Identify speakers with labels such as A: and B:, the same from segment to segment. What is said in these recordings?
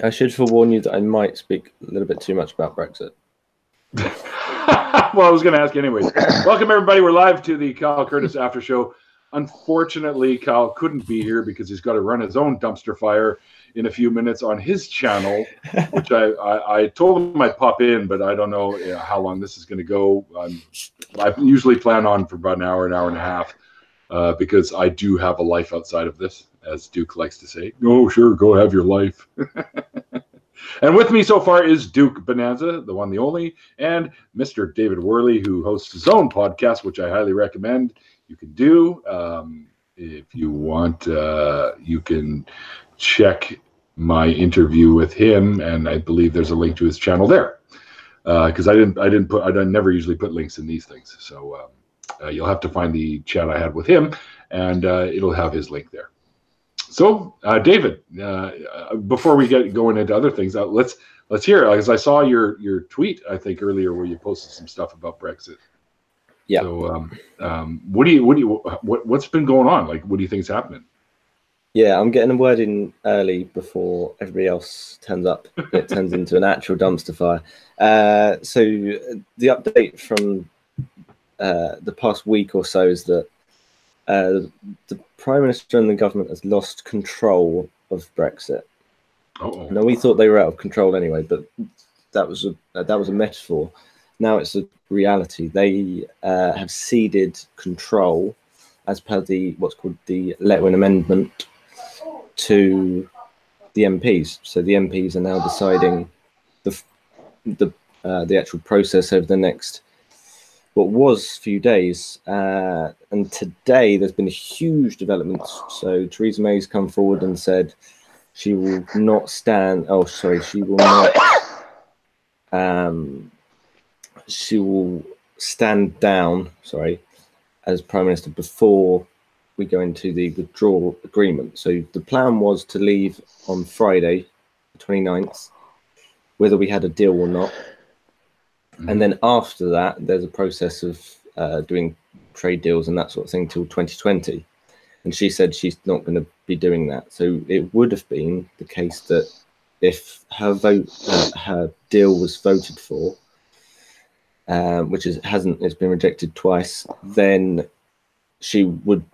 A: I should forewarn you that I might speak a little bit too much about Brexit.
B: Well, I was going to ask anyways. Welcome, everybody. We're live to the Kyle Curtis After Show. Unfortunately, Kyle couldn't be here because he's got to run his own dumpster fire in a few minutes on his channel, which I told him I'd pop in, but I don't know how long this is going to go. I usually plan on for about an hour and a half because I do have a life outside of this, as Duke likes to say. Oh, sure, go have your life. And with me so far is Duke Bonanza, the one, the only, and Mr. David Worley, who hosts his own podcast, which I highly recommend you can do. If you want, you can check my interview with him, and I believe there's a link to his channel there. Because I never usually put links in these things, so you'll have to find the chat I had with him, and it'll have his link there. So, David, before we get going into other things, let's hear it, because I saw your tweet, I think, earlier, where you posted some stuff about Brexit.
A: Yeah.
B: So, what's been going on? Like, what do you think is happening?
A: Yeah, I'm getting a word in early before everybody else turns up. It turns into an actual dumpster fire. So the update from the past week or so is that the Prime Minister and the government has lost control of Brexit.
B: Uh-oh.
A: Now, we thought they were out of control anyway, but that was a metaphor. Now it's a reality. They have ceded control, as per what's called the Letwin Amendment, to the MPs. So the MPs are now deciding the actual process over the next what was few days, and today there's been a huge development. So Theresa May's come forward and said she will not stand. Oh, sorry, she will not. She will stand down. Sorry, as Prime Minister before we go into the withdrawal agreement. So the plan was to leave on Friday, the 29th, whether we had a deal or not. And then after that, there's a process of doing trade deals and that sort of thing till 2020. And she said she's not going to be doing that. So it would have been the case that if her her deal was voted for, which it's been rejected twice, then she would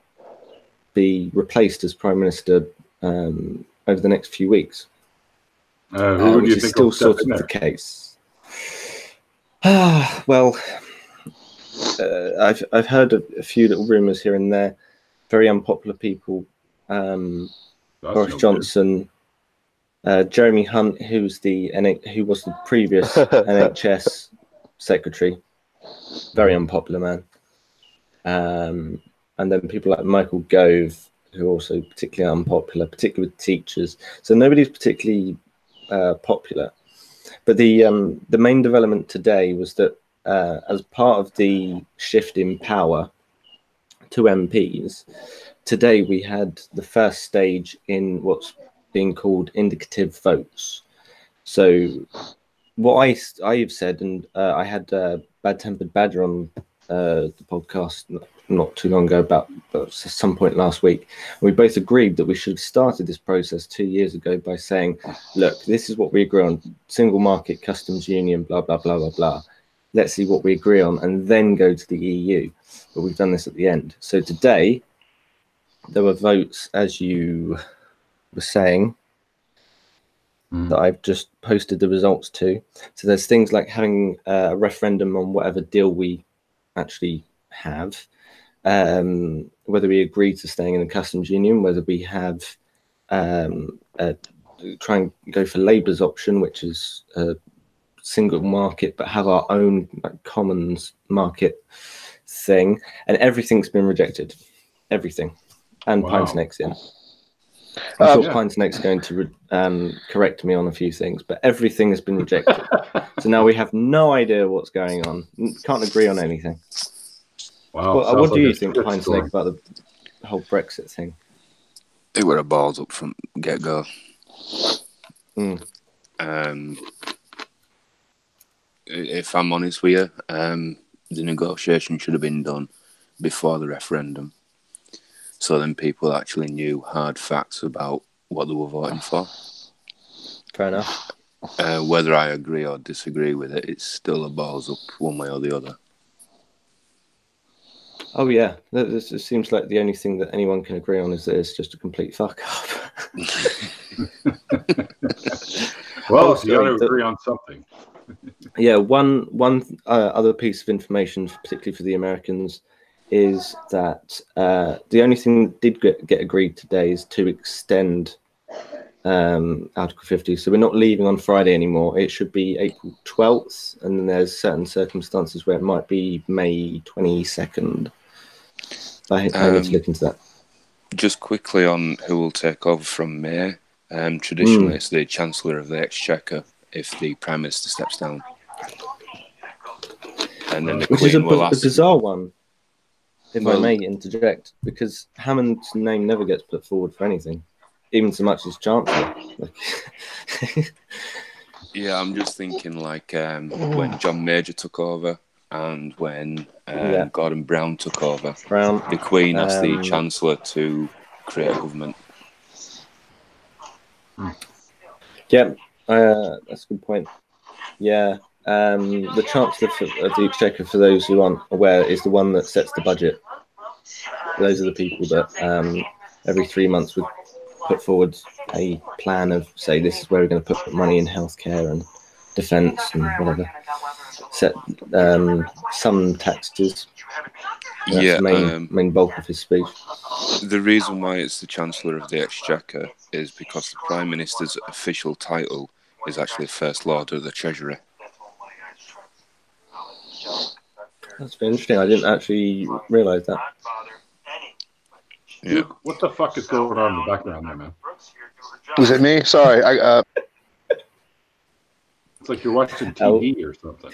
A: be replaced as Prime Minister over the next few weeks.
B: Who do you think
A: still sort of the case? Well, I've heard a few little rumours here and there. Very unpopular people. Boris Johnson, Jeremy Hunt, who was the previous NHS secretary. Very unpopular man. And then people like Michael Gove, who are also particularly unpopular, particularly with teachers. So nobody's particularly popular. But the main development today was that as part of the shift in power to MPs, today we had the first stage in what's being called indicative votes. So what I've said, and I had Bad Tempered Badger on the podcast not too long ago, about some point last week. We both agreed that we should have started this process 2 years ago by saying, look, this is what we agree on: single market, customs union, blah, blah, blah, blah, blah. Let's see what we agree on and then go to the EU. But we've done this at the end. So today, there were votes, as you were saying, that I've just posted the results to. So there's things like having a referendum on whatever deal we actually have, whether we agree to staying in the customs union, whether we have try and go for Labour's option, which is a single market but have our own commons market thing, and everything's been rejected. Everything. And
B: Wow.
A: Pine Snake's in. I'm sure Pine Snake's going to correct me on a few things, but everything has been rejected. So now we have no idea what's going on. Can't agree on anything.
B: Wow.
A: Well, what do you think, Pine Snake, about the whole Brexit thing?
C: It were a balls up from get-go. If I'm honest with you, the negotiation should have been done before the referendum, so then people actually knew hard facts about what they were voting for.
A: Fair enough.
C: Whether I agree or disagree with it, it's still a balls up one way or the other.
A: Oh yeah, it seems like the only thing that anyone can agree on is that it's just a complete fuck up.
B: Well, you got to agree on something.
A: Yeah, one other piece of information, particularly for the Americans, is that the only thing that did get agreed today is to extend Article 50. So we're not leaving on Friday anymore. It should be April 12th, and then there's certain circumstances where it might be May 22nd. I need to look into that.
C: Just quickly on who will take over from May. Traditionally, it's the Chancellor of the Exchequer if the Prime Minister steps down. And then the
A: Which
C: Queen
A: is
C: will
A: a
C: ask...
A: bizarre one, if I may interject, because Hammond's name never gets put forward for anything, even so much as Chancellor.
C: Yeah, I'm just thinking like when John Major took over and when Gordon Brown took over, the Queen asked the Chancellor to create a government.
A: Yeah, that's a good point. Yeah, the Chancellor of the Exchequer, for those who aren't aware, is the one that sets the budget. Those are the people that every 3 months would put forward a plan of, say, this is where we're going to put money in healthcare and defence and whatever. Set some taxes. That's the main bulk of his speech.
C: The reason why it's the Chancellor of the Exchequer is because the Prime Minister's official title is actually First Lord of the Treasury.
A: That's very interesting. I didn't actually realise that.
C: Yeah.
B: Duke, what the fuck is going on in the background there, man?
D: Was it me? Sorry.
B: It's like you're watching TV or something.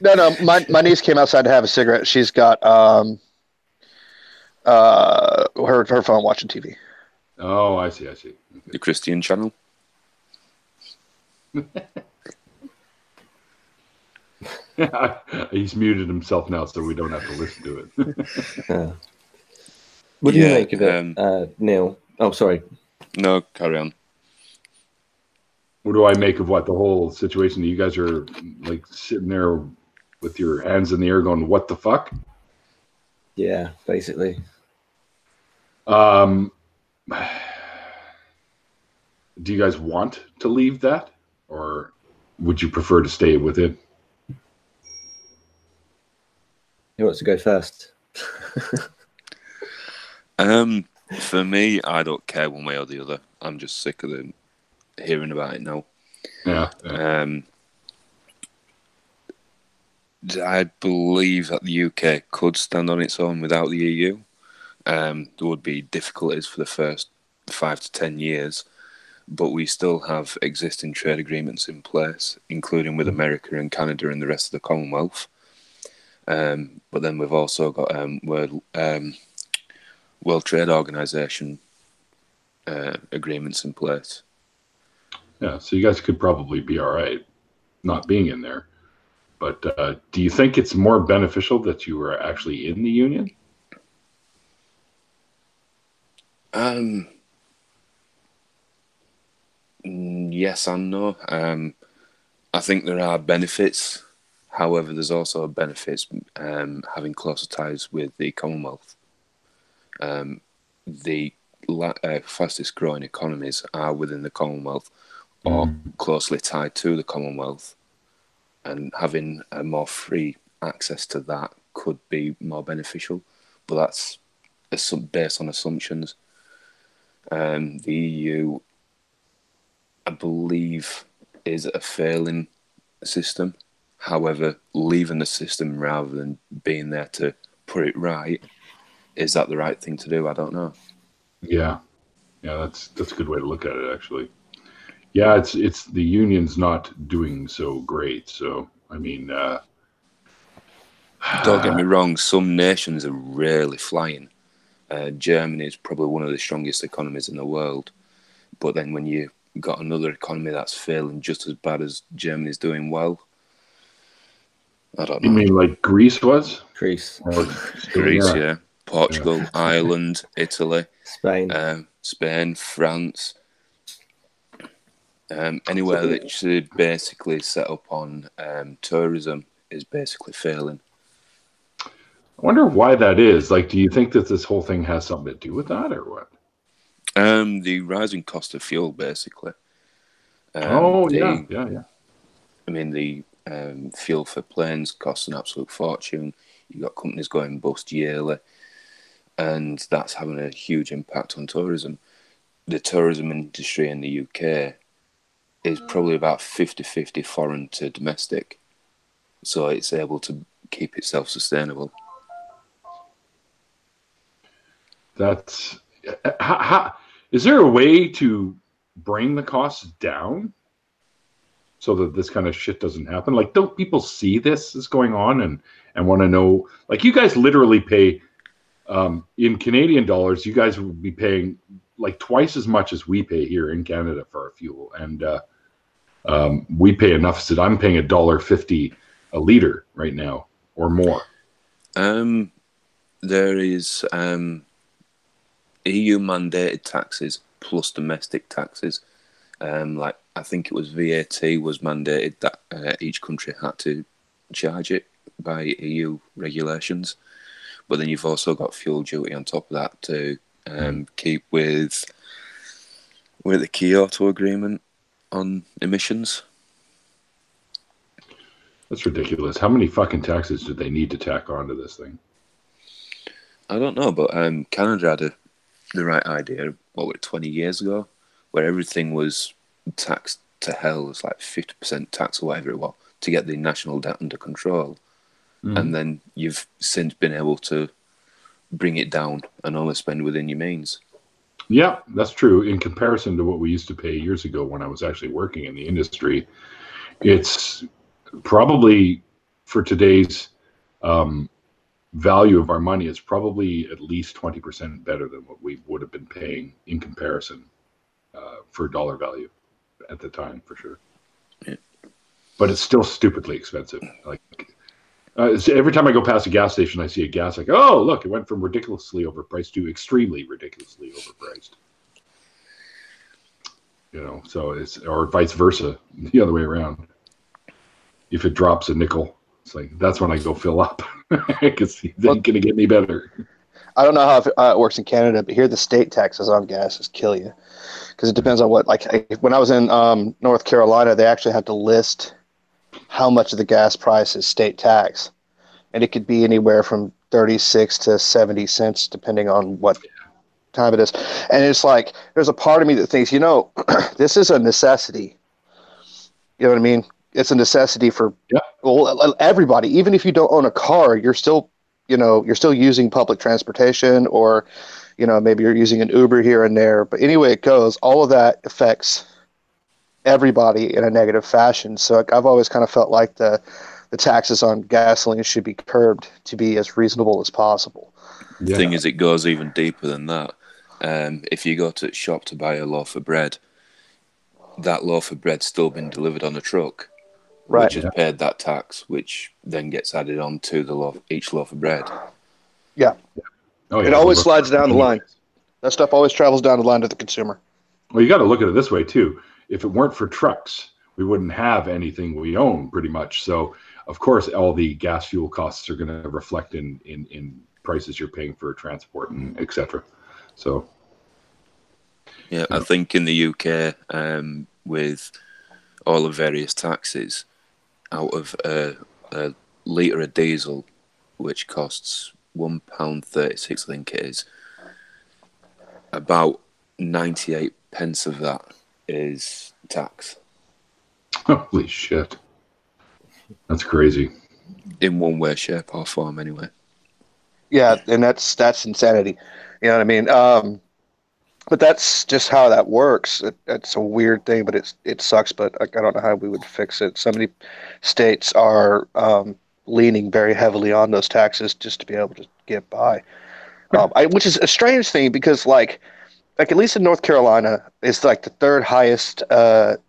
D: No. My niece came outside to have a cigarette. She's got her phone watching TV.
B: Oh, I see. Okay.
C: The Christian channel.
B: He's muted himself now, so we don't have to listen to it.
A: What do you make of it, Neil? Oh, sorry.
C: No, carry on.
B: What do I make of what the whole situation? You guys are like sitting there with your hands in the air going, what the fuck?
A: Yeah, basically.
B: Do you guys want to leave that? Or would you prefer to stay with it?
A: Who wants to go first?
C: For me, I don't care one way or the other. I'm just sick of hearing about it now.
B: Yeah.
C: I believe that the UK could stand on its own without the EU. There would be difficulties for the first 5 to 10 years, but we still have existing trade agreements in place, including with America and Canada and the rest of the Commonwealth. But then we've also got World Trade Organization agreements in place.
B: Yeah, so you guys could probably be all right not being in there. But do you think it's more beneficial that you were actually in the union?
C: Yes and no. I think there are benefits. However, there's also benefits having closer ties with the Commonwealth. The fastest growing economies are within the Commonwealth or closely tied to the Commonwealth. And having a more free access to that could be more beneficial. But that's based on assumptions. The EU, I believe, is a failing system. However, leaving the system rather than being there to put it right, is that the right thing to do? I don't know.
B: Yeah, that's a good way to look at it, actually. Yeah, it's the union's not doing so great. So I mean,
C: don't get me wrong. Some nations are really flying. Germany is probably one of the strongest economies in the world, but then when you got another economy that's failing just as bad as Germany's doing well, I don't know.
B: You mean like Greece was?
A: Greece,
C: yeah. Portugal, yeah. Ireland, Italy,
A: Spain,
C: France. Anywhere that should basically set up on tourism is basically failing.
B: I wonder why that is. Like, do you think that this whole thing has something to do with that, or what?
C: The rising cost of fuel, basically.
B: Yeah.
C: I mean, the fuel for planes costs an absolute fortune. You've got companies going bust yearly, and that's having a huge impact on tourism. The tourism industry in the UK is probably about 50-50 foreign to domestic, so it's able to keep itself sustainable.
B: That's how is there a way to bring the costs down so that this kind of shit doesn't happen? Like, don't people see this is going on and want to know? Like, you guys literally pay in Canadian dollars, you guys would be paying like twice as much as we pay here in Canada for our fuel, and we pay enough that I'm paying $1.50 a liter right now or more.
C: There is EU mandated taxes plus domestic taxes. Like, I think it was VAT was mandated that each country had to charge it by EU regulations. But then you've also got fuel duty on top of that to keep with the Kyoto Agreement on emissions.
B: That's ridiculous. How many fucking taxes do they need to tack onto this thing?
C: I don't know, but Canada had the right idea, 20 years ago, where everything was taxed to hell. It was like 50% tax or whatever it was to get the national debt under control. Mm-hmm. And then you've since been able to bring it down and only spend within your means.
B: Yeah, that's true. In comparison to what we used to pay years ago when I was actually working in the industry, it's probably, for today's value of our money, it's probably at least 20% better than what we would have been paying in comparison for dollar value at the time, for sure. Yeah. But it's still stupidly expensive. Like, every time I go past a gas station, I see a gas, like, oh, look, it went from ridiculously overpriced to extremely ridiculously overpriced. You know, so it's, or vice versa, the other way around. If it drops a nickel, it's like, that's when I go fill up, because it ain't going to get any better.
D: I don't know how it works in Canada, but here the state taxes on gases kill you, because it depends on what, like, when I was in North Carolina, they actually had to list how much of the gas price is state tax, and it could be anywhere from 36 to 70 cents depending on what time it is. And it's like, there's a part of me that thinks, this is a necessity. You know what I mean? It's a necessity for everybody. Even if you don't own a car, you're still using public transportation, or maybe you're using an Uber here and there. But anyway it goes, all of that affects everybody in a negative fashion. So I've always kind of felt like the taxes on gasoline should be curbed to be as reasonable as possible.
C: The thing is, it goes even deeper than that. If you go to the shop to buy a loaf of bread, that loaf of bread's still been delivered on a truck, which has paid that tax, which then gets added on to each loaf of bread.
D: Yeah. Oh, yeah. It always slides down the line. That stuff always travels down the line to the consumer.
B: Well, you got to look at it this way too. If it weren't for trucks, we wouldn't have anything we own, pretty much. So, of course, all the gas fuel costs are going to reflect in prices you're paying for transport and et cetera. So,
C: yeah, I think in the UK, with all the various taxes, out of a litre of diesel, which costs £1.36, I think it is, about 98 pence of that is tax.
B: Holy shit. That's crazy.
C: In one way, shape, or form, anyway.
D: Yeah, and that's insanity. You know what I mean? But that's just how that works. It's a weird thing, but it sucks. But I don't know how we would fix it. So many states are leaning very heavily on those taxes just to be able to get by, which is a strange thing, because like at least in North Carolina, it's like the third highest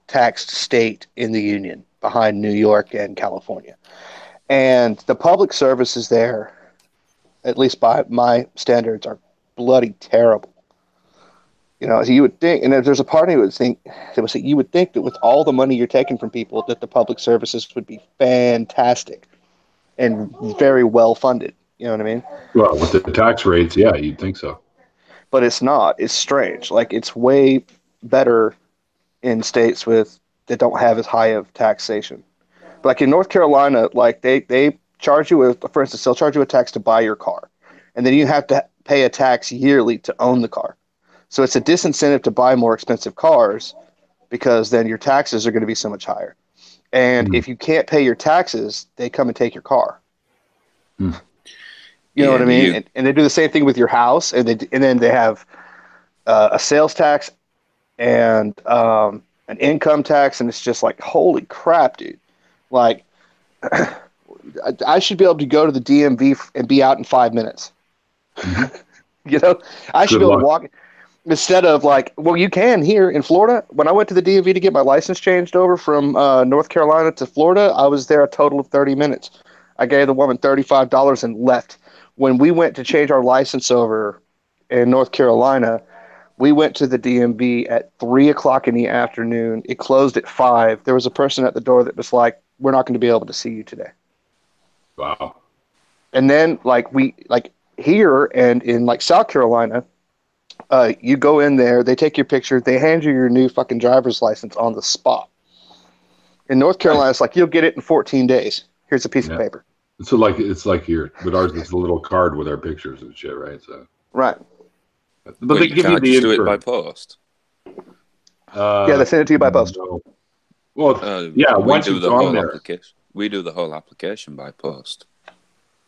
D: taxed state in the union, behind New York and California. And the public services there, at least by my standards, are bloody terrible. You know, you would think, and if there's a party who would think, they would say, you would think that with all the money you're taking from people, that the public services would be fantastic and very well funded. You know what I mean?
B: Well, with the tax rates, yeah, you'd think so.
D: But it's not. It's strange. Like, it's way better in states that don't have as high of taxation. But like in North Carolina, like they charge you with, for instance, they'll charge you a tax to buy your car, and then you have to pay a tax yearly to own the car. So it's a disincentive to buy more expensive cars because then your taxes are going to be so much higher. And if you can't pay your taxes, they come and take your car. You know what I mean? And they do the same thing with your house, and then they have a sales tax and an income tax, and it's just like, holy crap, dude! Like, I should be able to go to the DMV and be out in 5 minutes. You know, I should be able to walk. Instead of like, well, you can here in Florida. When I went to the DMV to get my license changed over from North Carolina to Florida, I was there a total of 30 minutes. I gave the woman $35 and left. When we went to change our license over in North Carolina, we went to the DMV at 3 o'clock in the afternoon. It closed at 5. There was a person at the door that was like, we're not going to be able to see you today.
B: Wow.
D: And then like here and in like South Carolina, you go in there, they take your picture, they hand you your new fucking driver's license on the spot. In North Carolina, it's like, you'll get it in 14 days. Here's a piece of paper.
B: So like it's like here, but ours is a little card with our pictures and shit, right? So
D: right.
B: But they give you the
C: do it by post.
D: Yeah, they send it to you by post.
B: No. Well, yeah, once
C: we do
B: you've
C: the
B: gone
C: whole
B: there,
C: application. We do the whole application by post.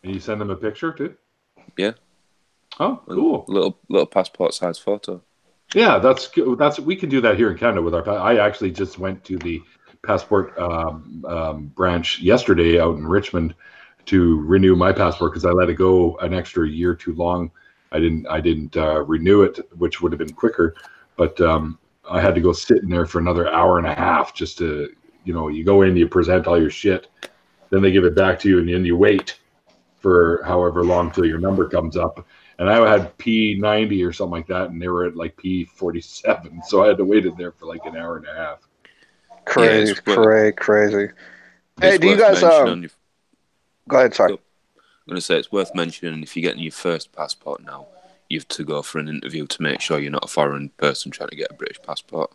B: and you send them a picture too.
C: Yeah.
B: Oh, cool.
C: Little passport size photo.
B: Yeah, that's we can do that here in Canada with our. I actually just went to the passport branch yesterday out in Richmond to renew my passport because I let it go an extra year too long. I didn't renew it, which would have been quicker, but I had to go sit in there for another hour and a half just to, you go in, you present all your shit, then they give it back to you, and then you wait for however long till your number comes up. And I had P90 or something like that, and they were at like P47, so I had to wait in there for like an hour and a half.
D: Crazy. Hey, do you guys? Go ahead. Sorry.
C: I'm going to say it's worth mentioning if you're getting your first passport now, you have to go for an interview to make sure you're not a foreign person trying to get a British passport.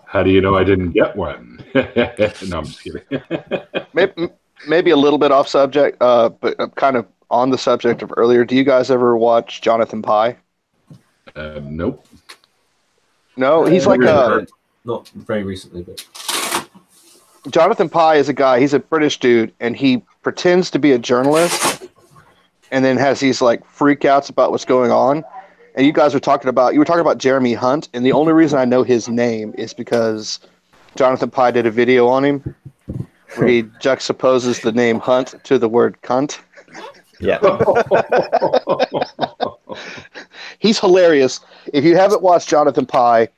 B: How do you know I didn't get one? No, I'm just kidding.
D: Maybe a little bit off subject, but kind of on the subject of earlier. Do you guys ever watch Jonathan Pie?
B: Nope.
D: No, he's like
A: not very recently, but
D: Jonathan Pie is a guy. He's a British dude, and he pretends to be a journalist, and then has these like freakouts about what's going on. And you were talking about Jeremy Hunt, and the only reason I know his name is because Jonathan Pie did a video on him where he juxtaposes the name Hunt to the word cunt.
A: Yeah.
D: He's hilarious. If you haven't watched Jonathan Pie,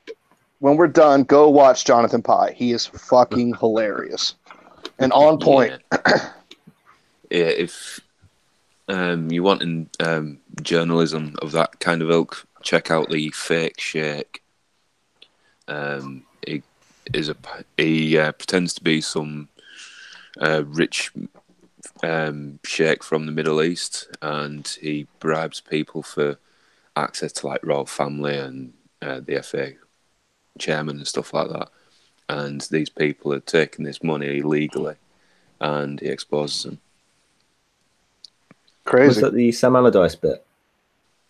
D: when we're done, go watch Jonathan Pie. He is fucking hilarious and on point.
C: Yeah, if you want journalism of that kind of ilk, check out the Fake Shake. He pretends to be some rich sheikh from the Middle East, and he bribes people for access to like royal family and the FA chairman and stuff like that. And these people are taking this money illegally, and he exposes them.
D: Crazy.
A: Was that the Sam Allardyce bit?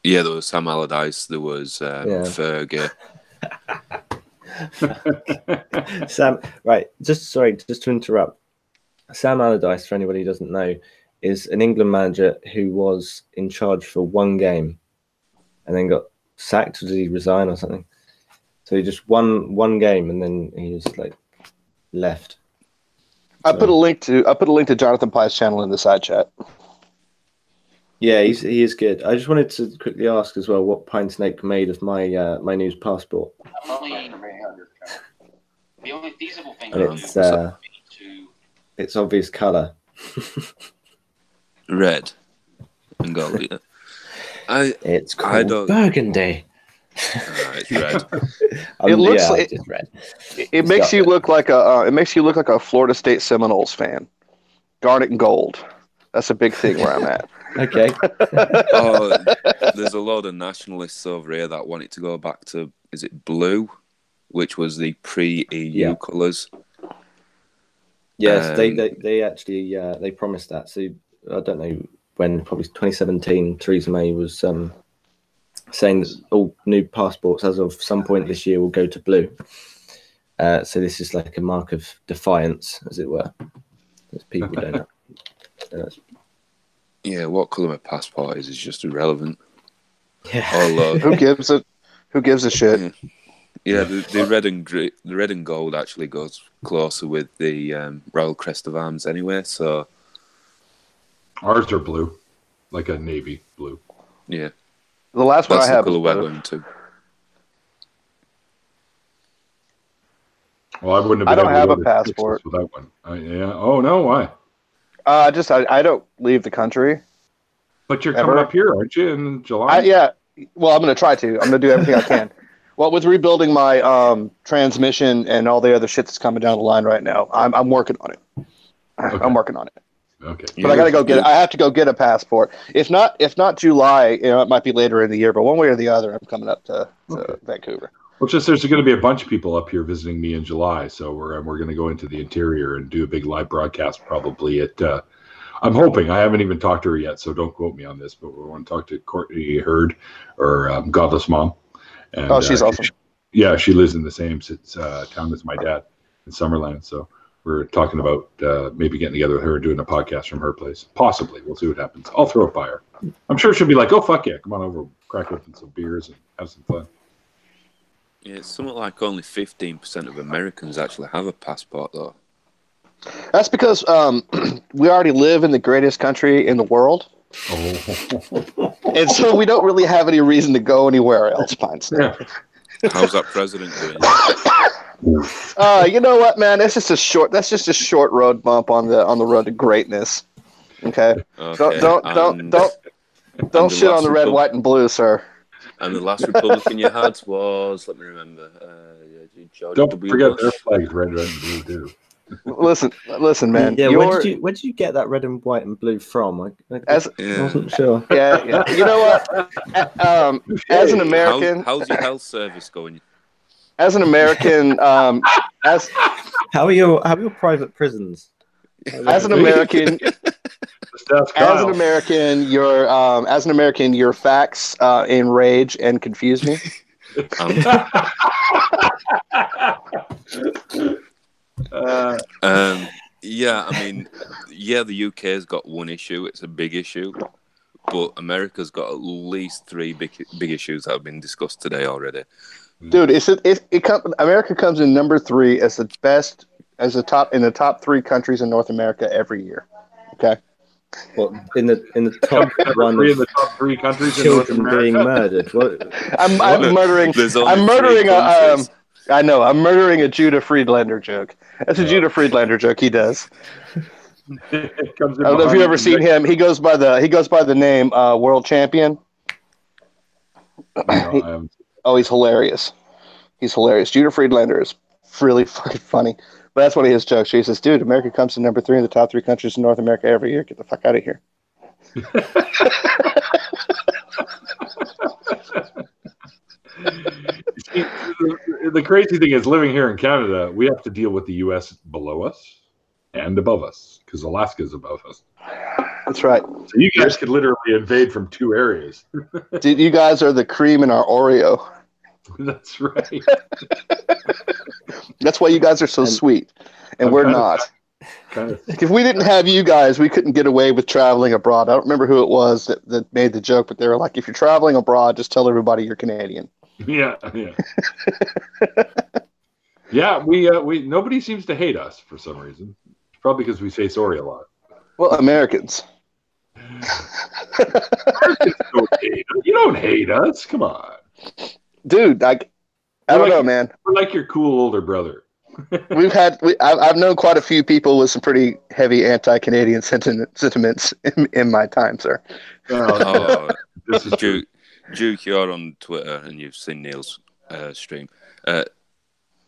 C: Yeah, there was Sam Allardyce. There was Fergie.
A: Sam, right? Just to interrupt. Sam Allardyce, for anybody who doesn't know, is an England manager who was in charge for one game, and then got sacked. Or did he resign or something? So he just won one game, and then he just like left.
D: I put a link to Jonathan Pye's channel in the side chat.
A: Yeah, he is good. I just wanted to quickly ask as well what Pine Snake made of my my news passport.
E: The only feasible thing
A: and its obvious colour.
C: Red and gold. Yeah.
A: It's called burgundy.
C: It's red.
D: It looks
A: like just red.
D: It makes you look like a Florida State Seminoles fan. Garnet and gold. That's a big thing where I'm at.
A: Okay.
C: There's a lot of nationalists over here that want it to go back to, is it blue, which was the pre-EU colours.
A: Yes, they actually they promised that. So I don't know when, probably 2017. Theresa May was saying that all new passports as of some point this year will go to blue. So this is like a mark of defiance, as it were. As people don't know.
C: Yeah, what colour my passport is just irrelevant.
A: Yeah.
D: Who gives a shit?
C: Yeah, the red and gold actually goes closer with the Royal Crest of Arms anyway. So
B: ours are blue, like a navy blue.
C: Yeah,
D: the last one I have
C: the colour
D: is
C: we're
D: blue.
C: going to.
B: Well, I wouldn't have.
D: I
B: been
D: don't
B: able
D: have
B: to
D: a
B: go to
D: passport.
B: Texas with that one. Yeah. Oh no, why?
D: I don't leave the country.
B: But you're
D: Ever?
B: coming up here, aren't you, in July?
D: Yeah. Well, I'm going to try to. I'm going to do everything I can. Well, with rebuilding my transmission and all the other shit that's coming down the line right now, I'm working on it.
B: Okay.
D: I'm working on it.
B: Okay.
D: But I got to go get. I have to go get a passport. If not July, it might be later in the year. But one way or the other, I'm coming up to Vancouver.
B: Well, just there's going to be a bunch of people up here visiting me in July, so we're going to go into the interior and do a big live broadcast probably at. I'm hoping. I haven't even talked to her yet, so don't quote me on this. But we want to talk to Courtney Hurd, or Godless Mom. And,
D: she's awesome.
B: She lives in the same town as my dad in Summerland. So we're talking about maybe getting together with her and doing a podcast from her place. Possibly. We'll see what happens. I'll throw it by her. I'm sure she'll be like, oh, fuck yeah. Come on over, crack open some beers and have some fun.
C: Yeah, it's something like only 15% of Americans actually have a passport, though.
D: That's because we already live in the greatest country in the world.
B: Oh.
D: And so we don't really have any reason to go anywhere else,
B: Yeah.
C: How's that president doing?
D: You know what, man? That's just a short road bump on the road to greatness. Okay. Don't shit on the red, white, and blue, sir.
C: And the last Republican you had was, let me remember, George
B: Don't
C: W.
B: forget
C: Bush.
B: their flag's red, white, and blue too.
D: Listen, man.
A: Yeah, where did you get that red and white and blue from? I wasn't sure.
D: Yeah. You know what? As an American,
C: how's your health service going?
D: As an American,
A: how are your private prisons?
D: As an American, your facts enrage and confuse me.
C: The UK's got one issue. It's a big issue, but America's got at least three big issues that have been discussed today already.
D: Dude, America comes in number 3 as the best, in the top 3 countries in North America every year. Okay.
A: Well, in the top one,
B: 3 of the top 3 countries in North America
A: being murdered.
D: I'm murdering. I know. I'm murdering a Judah Friedlander joke. That's a Judah Friedlander joke he does. I don't know if you've ever seen him. He goes by the name World Champion. He's hilarious. He's hilarious. Judah Friedlander is really fucking funny. But that's one of his jokes. He says, dude, America comes in number 3 in the top 3 countries in North America every year. Get the fuck out of here.
B: See, the crazy thing is, living here in Canada, we have to deal with the U.S. below us and above us because Alaska's above us.
D: That's right.
B: So you guys could literally invade from 2 areas.
D: Dude, you guys are the cream in our Oreo.
B: That's right.
D: That's why you guys are so sweet, and we're not. If we didn't have you guys, we couldn't get away with traveling abroad. I don't remember who it was that made the joke, but they were like, if you're traveling abroad, just tell everybody you're Canadian.
B: Yeah. Yeah, we nobody seems to hate us for some reason. Probably because we say sorry a lot.
D: Well, Americans.
B: You don't hate us. Come on.
D: Dude, I don't know, man.
B: We're like your cool older brother.
D: I've known quite a few people with some pretty heavy anti-Canadian sentiments in my time, sir.
C: Oh, this is Duke, you're on Twitter and you've seen Neil's stream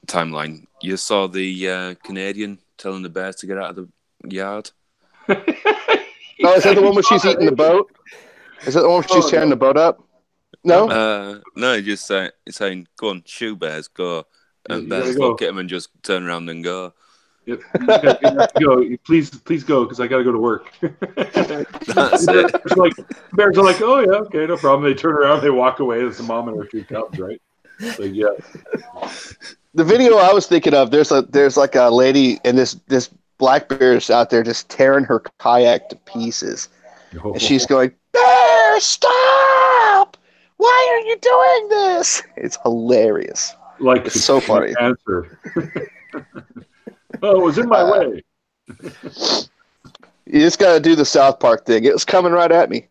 C: timeline. You saw the Canadian telling the bear to get out of the yard.
D: Oh, is that the one where she's eating the boat? Is that the one where she's tearing the boat up? No?
C: No, just saying, go on, shoo bears, go. And bears look at him and just turn around and go.
B: Yep. You have to go. Please go, because I got to go to work.
C: That's it.
B: Bears are like, oh, yeah, okay, no problem. They turn around, they walk away. There's a mom and her two cubs, right? So, yeah.
D: The video I was thinking of, there's like a lady, and this black bear is out there just tearing her kayak to pieces. Oh. And she's going, "Bear, stop! Why are you doing this?" It's hilarious.
B: Like,
D: it's so funny.
B: Answer. Oh, it was in my way.
D: You just got to do the South Park thing. It was coming right at me.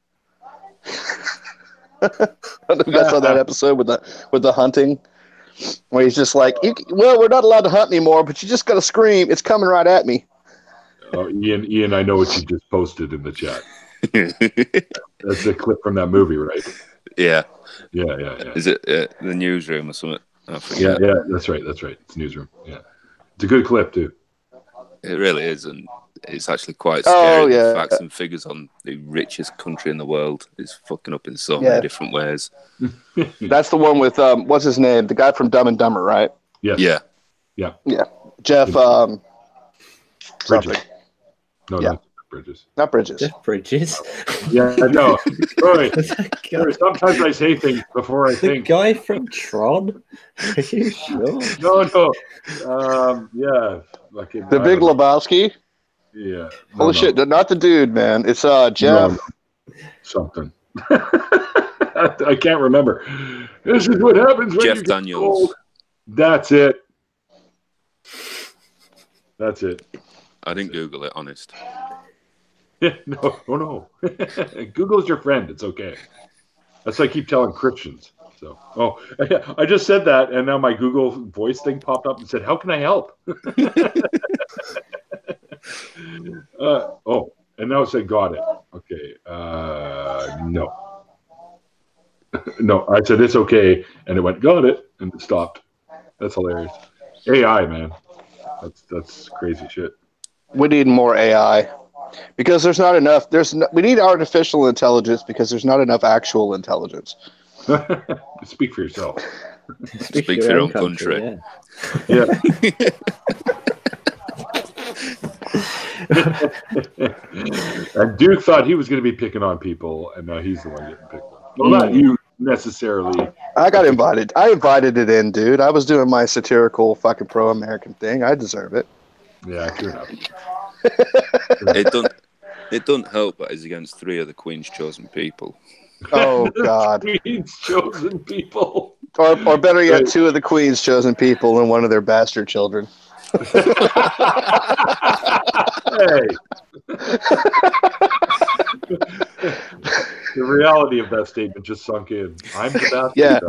D: I don't know if you guys saw that episode with the hunting, where he's just like, "Well, we're not allowed to hunt anymore, but you just got to scream. It's coming right at me."
B: Oh, Ian, I know what you just posted in the chat. That's a clip from that movie, right?
C: Yeah.
B: Yeah.
C: Is it the newsroom or something?
B: Yeah, that's right. It's newsroom. Yeah, it's a good clip too.
C: It really is, and it's actually quite scary.
D: Oh, yeah.
C: Facts and figures on the richest country in the world is fucking up in so many different ways.
D: That's the one with what's his name? The guy from Dumb and Dumber, right?
B: Yes.
C: Yeah.
D: Jeff.
B: Bridges. No, Bridges.
D: Not Bridges.
A: Jeff Bridges.
B: Yeah, no. Sorry. Sometimes I say things before I think.
A: The guy from Tron? Are you sure?
B: No. Yeah.
D: The Big Lebowski?
B: Yeah.
D: Holy shit. Not the dude, man. It's Jeff.
B: No. Something. I can't remember. This is what happens when
C: Jeff
B: you
C: Daniels.
B: get old. That's it.
C: I didn't Google it, honest.
B: No. Google's your friend. It's okay. That's what I keep telling Christians. So, I just said that, and now my Google voice thing popped up and said, "How can I help?" And now it said, "Got it." Okay. No. No, I said it's okay, and it went, "Got it," and it stopped. That's hilarious. AI, man. That's crazy shit.
D: We need more AI because there's not enough. We need artificial intelligence because there's not enough actual intelligence.
B: Speak for yourself.
C: Speak for your own country.
B: Yeah. And Duke thought he was going to be picking on people, and now he's the one getting picked on. Well, not you necessarily. I
D: got invited. I invited it in, dude. I was doing my satirical fucking pro-American thing. I deserve it.
B: Yeah, sure enough.
C: It don't help that it's against 3 of the Queen's chosen people.
D: Oh God!
B: Queen's chosen people,
D: or better yet, 2 of the Queen's chosen people and 1 of their bastard children.
B: Hey. The reality of that statement just sunk in. I'm the bastard.
D: Yeah,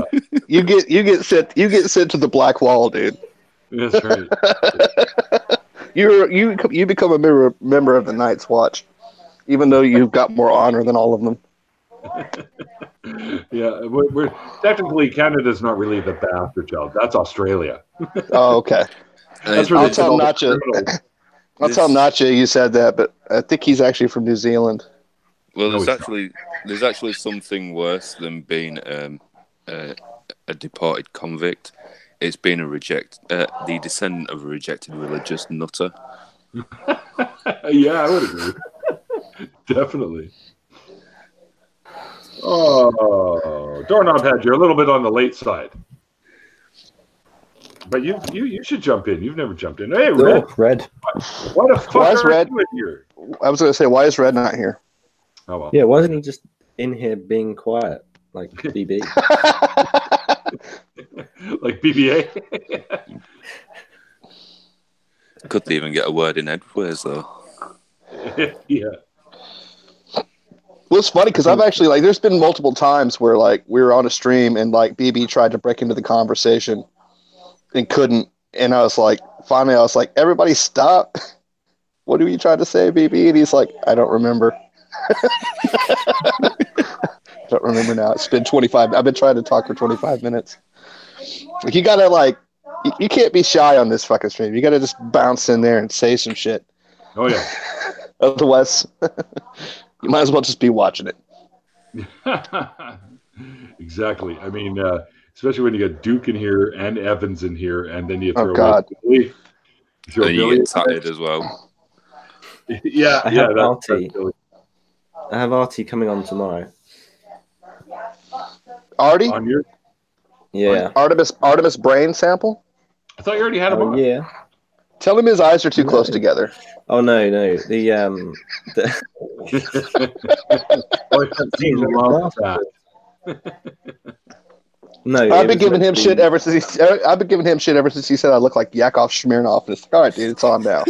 D: you get sent to the black wall, dude.
B: That's right.
D: You become a member of the Night's Watch, even though you've got more honor than all of them.
B: Yeah, we're technically Canada's not really the bastard child. That's Australia.
D: Oh, okay.
B: That's where
D: I'll tell Nacha. Tell Nacha you said that, but I think he's actually from New Zealand.
C: Well, there's actually something worse than being a deported convict. It's being the descendant of a rejected religious nutter.
B: Yeah, I would agree. Definitely. Oh, Doorknob Head, you're a little bit on the late side. But you should jump in. You've never jumped in. Hey, Red.
A: Red.
B: Why the fuck
D: why is Red
B: here?
D: I was going to say, why is Red not here?
B: Oh, well.
A: Yeah, why isn't he just in here being quiet, like BB?
B: Like BBA?
C: Couldn't even get a word in edgeways, though.
B: Yeah.
D: Well, it's funny because I've actually, there's been multiple times where, we were on a stream and, BB tried to break into the conversation and couldn't. And I was like, finally I was like, everybody stop. What are you trying to say, BB? And he's like, I don't remember. Don't remember now. It's been 25. I've been trying to talk for 25 minutes. Like, you gotta you can't be shy on this fucking stream. You gotta just bounce in there and say some shit.
B: Oh yeah.
D: Otherwise, you might as well just be watching it.
B: Exactly. I mean, especially when you got Duke in here and Evans in here, and then you throw
C: Billy. And you get tatted as well.
B: Yeah,
A: I have Artie coming on tomorrow.
D: Artie?
B: On your
D: Artemis brain sample?
B: I thought you already had him on.
A: Yeah.
D: Tell him his eyes are too close together.
A: Oh no. No,
D: I've been giving him shit ever since he said I look like Yakov Smirnoff. And it's like, all right, dude, it's on now.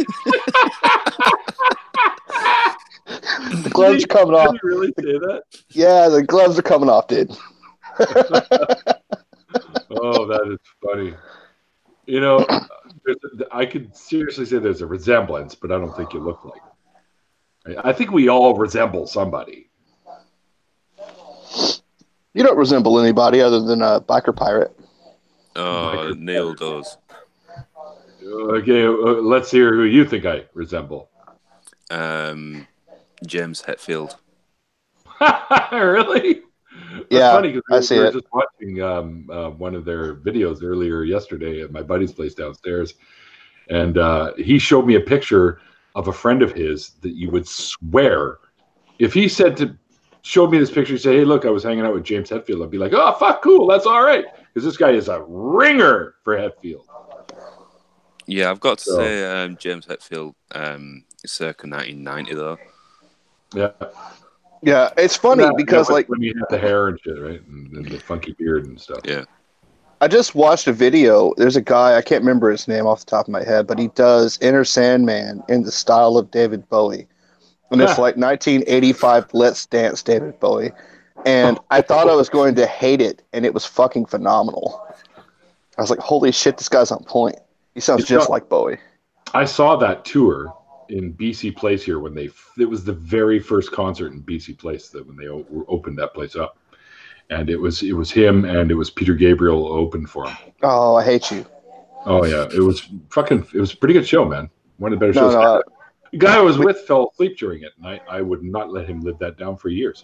D: The gloves are coming off.
B: Did he really say that?
D: Yeah, the gloves are coming off, dude.
B: Oh, that is funny. You know, I could seriously say there's a resemblance, but I don't think you look like it. I think we all resemble somebody.
D: You don't resemble anybody other than a biker pirate.
C: Oh, Neil does.
B: Okay, let's hear who you think I resemble.
C: James Hetfield.
B: Really?
D: Yeah,
B: funny because
D: I see
B: we were
D: it.
B: just watching one of their videos earlier yesterday at my buddy's place downstairs, and he showed me a picture of a friend of his that you would swear, if he showed me this picture, say, hey, look, I was hanging out with James Hetfield, I'd be like, oh, fuck, cool, that's all right, because this guy is a ringer for Hetfield.
C: Yeah, I've got to say James Hetfield, circa 1990 though.
D: Yeah, it's funny because like
B: when you had the hair and shit, right, and the funky beard and stuff.
C: Yeah.
D: I just watched a video. There's a guy, I can't remember his name off the top of my head, but he does Enter Sandman in the style of David Bowie. And it's like 1985 Let's Dance David Bowie. And I thought I was going to hate it, and it was fucking phenomenal. I was like, holy shit, this guy's on point. He sounds just like Bowie.
B: I saw that tour in BC Place here when it was the very first concert in BC Place when they opened that place up. And it was him and it was Peter Gabriel opened for him.
D: Oh, I hate you.
B: Oh yeah, it was a pretty good show, man. One of the better shows. The guy I was with fell asleep during it, and I would not let him live that down for years.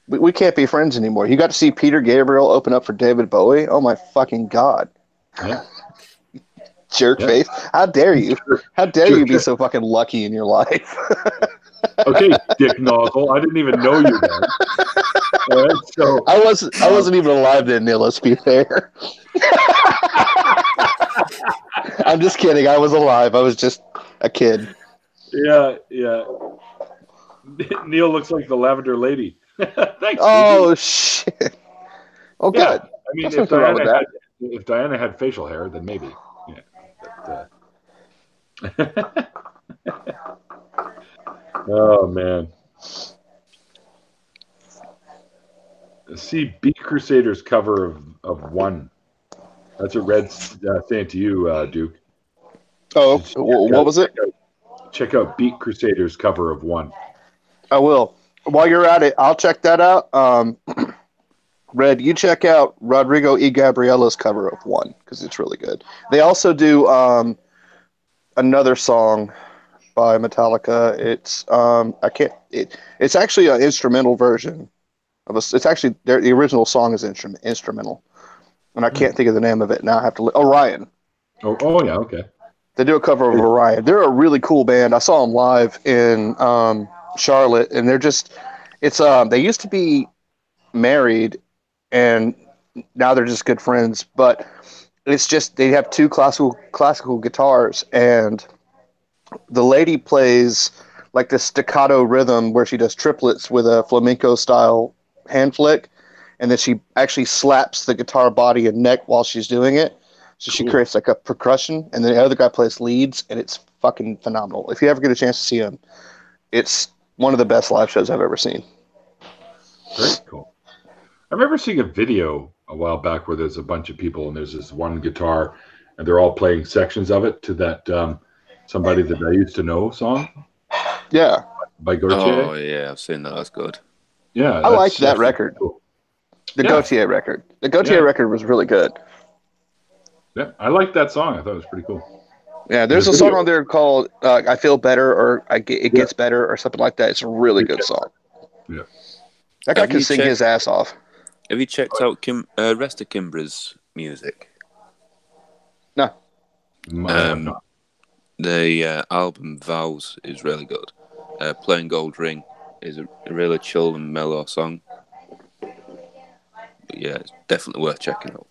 D: We can't be friends anymore. You got to see Peter Gabriel open up for David Bowie? Oh my fucking God.
B: Yeah.
D: Jerk face. How dare you? How dare you be so fucking lucky in your life?
B: Okay, dick nozzle. I didn't even know you then. Right, so
D: I wasn't even alive then, Neil, let's be fair. I'm just kidding. I was alive. I was just a kid.
B: Yeah. Neil looks like the Lavender Lady. Thanks.
D: Oh, shit. Oh,
B: yeah.
D: good.
B: I mean, if Diana had facial hair, then maybe. Yeah. But, oh, man. See Beat Crusaders cover of One. That's what Red's saying to you, Duke.
D: Oh, what was it?
B: Check out Beat Crusaders cover of One.
D: I will. While you're at it, I'll check that out. Red, you check out Rodrigo E. Gabriella's cover of One because it's really good. They also do another song by Metallica. It's it's actually an instrumental version of it's actually the original song is instrumental, and I can't think of the name of it now. I have to Orion.
B: Oh yeah, okay.
D: They do a cover of Orion. They're a really cool band. I saw them live in Charlotte, and they're just they used to be married, and now they're just good friends. But it's just they have two classical guitars, and the lady plays like this staccato rhythm where she does triplets with a flamenco style hand flick, and then she actually slaps the guitar body and neck while she's doing it. So she creates like a percussion, and then the other guy plays leads, and it's fucking phenomenal. If you ever get a chance to see them, it's one of the best live shows I've ever seen.
B: Very cool. I remember seeing a video a while back where there's a bunch of people, and there's this one guitar, and they're all playing sections of it to that Somebody That I Used to Know song.
D: Yeah.
B: By Gautier.
C: Oh, yeah, I've seen that. That's good.
B: Yeah.
D: I liked that record. Cool. The Gautier record. The Gautier record was really good.
B: Yeah, I liked that song. I thought it was pretty cool.
D: Yeah, there's a song on there called I Feel Better or It Gets Better or something like that. It's a really good song.
B: Yeah.
D: That guy can sing his ass off.
C: Have you checked out rest of Kimbra's music?
D: No.
C: The album Vows is really good. Plain Gold Ring is a really chill and mellow song. But yeah, it's definitely worth checking out.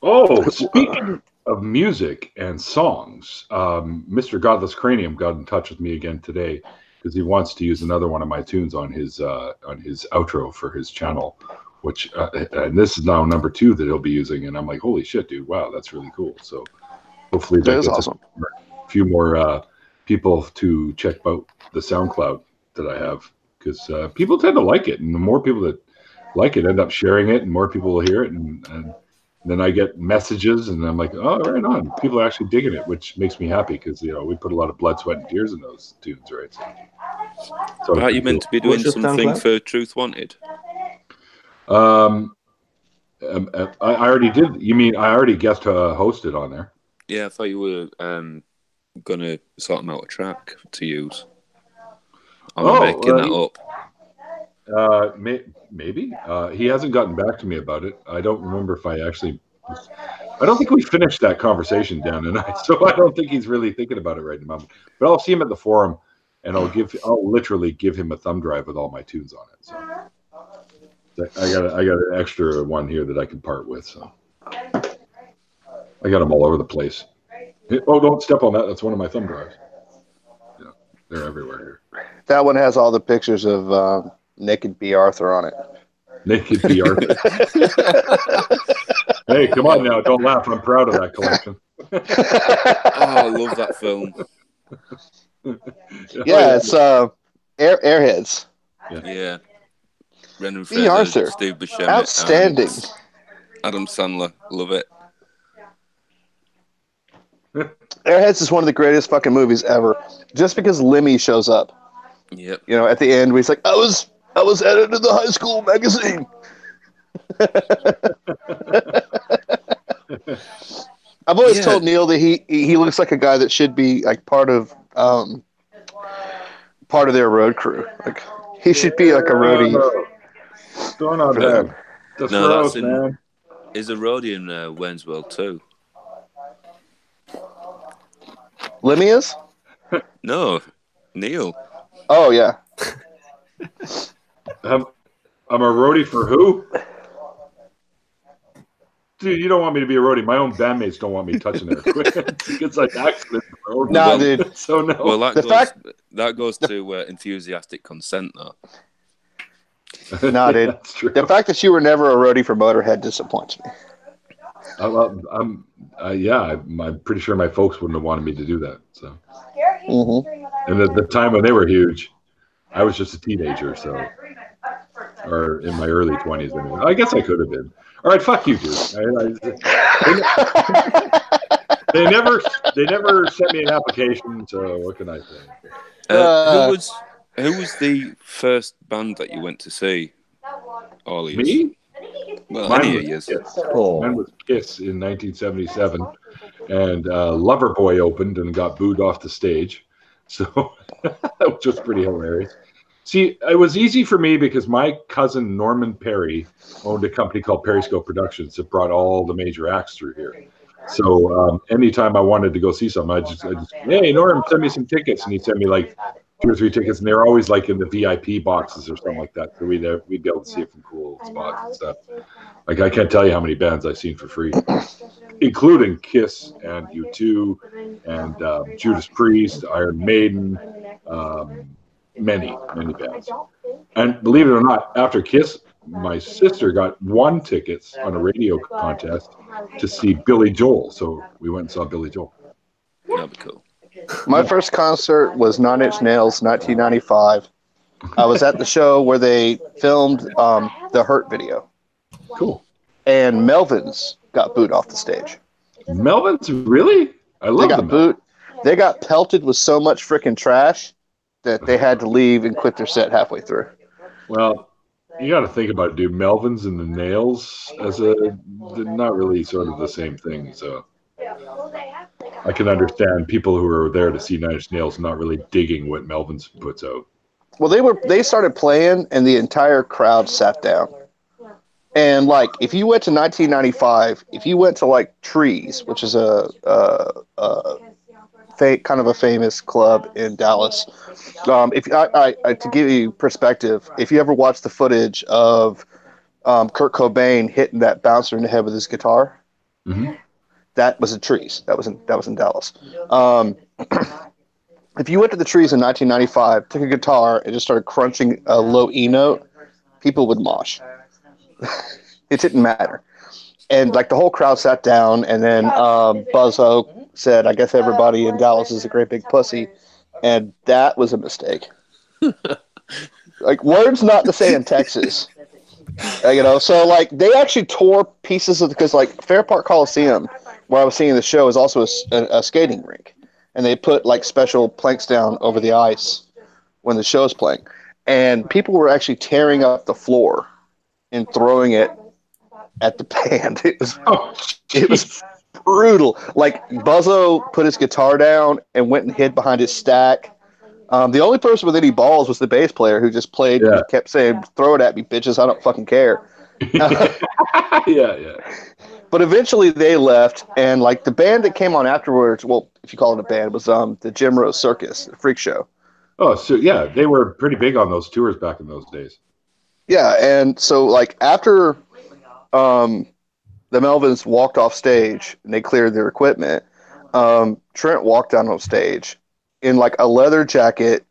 B: Oh, speaking of music and songs, Mr. Godless Cranium got in touch with me again today because he wants to use another one of my tunes on his outro for his channel, which and this is now number 2 that he'll be using, and I'm like, holy shit, dude! Wow, that's really cool. So hopefully that gets
D: awesome.
B: A few more people to check out the SoundCloud that I have, because people tend to like it, and the more people that like it end up sharing it, and more people will hear it, and then I get messages, and I'm like, oh, right on. People are actually digging it, which makes me happy because, we put a lot of blood, sweat, and tears in those tunes, right? So
C: Are you meant to be doing something for Truth Wanted?
B: I already did. You mean I already guest hosted on there?
C: Yeah, I thought you were going to sort them out a track to use. I'm making that up.
B: Maybe he hasn't gotten back to me about it. I don't remember if I don't think we finished that conversation, Dan and I, so I don't think he's really thinking about it right now. But I'll see him at the forum, and I'll literally give him a thumb drive with all my tunes on it. So I got an extra one here that I can part with. So I got them all over the place. Oh, don't step on that. That's one of my thumb drives. Yeah, they're everywhere here.
D: That one has all the pictures of Naked B. Arthur on it.
B: Naked B. Arthur. Hey, come on now. Don't laugh. I'm proud of that collection.
C: I love that film.
D: Yeah, it's Airheads.
C: Yeah. Brendan
D: B.
C: Fraser,
D: Arthur.
C: Steve Buscemi,
D: Outstanding.
C: Adam Sandler. Love it.
D: Airheads is one of the greatest fucking movies ever. Just because Lemmy shows up.
C: Yep.
D: At the end, where he's like, I was editor of the high school magazine. I've always told Neil that he looks like a guy that should be like part of their road crew. Like he should be like a roadie.
B: What's going on, man? That's gross, man.
C: Is a roadie in Wayne's World too?
D: Lemmy is?
C: No, Neil.
D: Oh yeah.
B: I'm a roadie for who? Dude, you don't want me to be a roadie. My own bandmates don't want me touching their equipment. It's like accident.
D: No, dude.
B: So no.
C: Well, that goes to enthusiastic consent, though.
D: No, dude.
B: That's true.
D: The fact that you were never a roadie for Motorhead disappoints me.
B: I'm pretty sure my folks wouldn't have wanted me to do that. So, and at the time when they were huge, I was just a teenager, or in my early 20s. Anyway. I guess I could have been. All right, fuck you, dude. They never sent me an application. So what can I say?
C: Who was the first band that you went to see? Ollie.
B: Me?
C: Well,
B: Mine
C: any
B: was
C: of yours.
B: Kiss. Mine was Kiss in 1977, and Loverboy opened and got booed off the stage. So that was just pretty hilarious. See, it was easy for me because my cousin Norman Perry owned a company called Periscope Productions that brought all the major acts through here. So anytime I wanted to go see something, I just hey, Norm, send me some tickets, and he'd send me like 2 or 3 tickets, and they were always like in the VIP boxes or something like that. So we'd be able to see it from cool spots and stuff. Like I can't tell you how many bands I've seen for free, including Kiss and U2 and Judas Priest, Iron Maiden, many bands. And believe it or not, after Kiss, my sister got 1 tickets on a radio contest to see Billy Joel. So we went and saw Billy Joel.
C: That'd be cool.
D: My first concert was 9 Inch Nails, 1995. I was at the show where they filmed the Hurt video.
B: Cool.
D: And Melvins got booed off the stage.
B: Melvin's, really? I love them.
D: They got pelted with so much freaking trash that they had to leave and quit their set halfway through.
B: Well, you got to think about it, dude. Melvin's and the Nails they're not really sort of the same thing. So I can understand people who are there to see Nine Inch Nails not really digging what Melvin's puts out.
D: Well, they started playing and the entire crowd sat down. And like, if you went to 1995, if you went to like Trees, which is kind of a famous club in Dallas, if I to give you perspective, if you ever watched the footage of Kurt Cobain hitting that bouncer in the head with his guitar, that was in Trees. That was in Dallas. If you went to the Trees in 1995, took a guitar and just started crunching a low E note, people would mosh. It didn't matter. And like the whole crowd sat down, and then Buzzo said, I guess everybody in Dallas is a great big pussy. And that was a mistake. Like, words not to say in Texas. So like they actually tore pieces of, because like Fair Park Coliseum, where I was seeing the show, is also a skating rink. And they put like special planks down over the ice when the show's playing. And people were actually tearing up the floor and throwing it at the band. It was brutal. Like Buzzo put his guitar down and went and hid behind his stack. The only person with any balls was the bass player, who just played and kept saying, "Throw it at me, bitches. I don't fucking care."
B: Yeah.
D: But eventually they left, and like the band that came on afterwards, well, if you call it a band, was the Jim Rose Circus, the freak show.
B: Oh, so yeah, they were pretty big on those tours back in those days.
D: Yeah, and so like after the Melvins walked off stage and they cleared their equipment, Trent walked down on stage in like a leather jacket,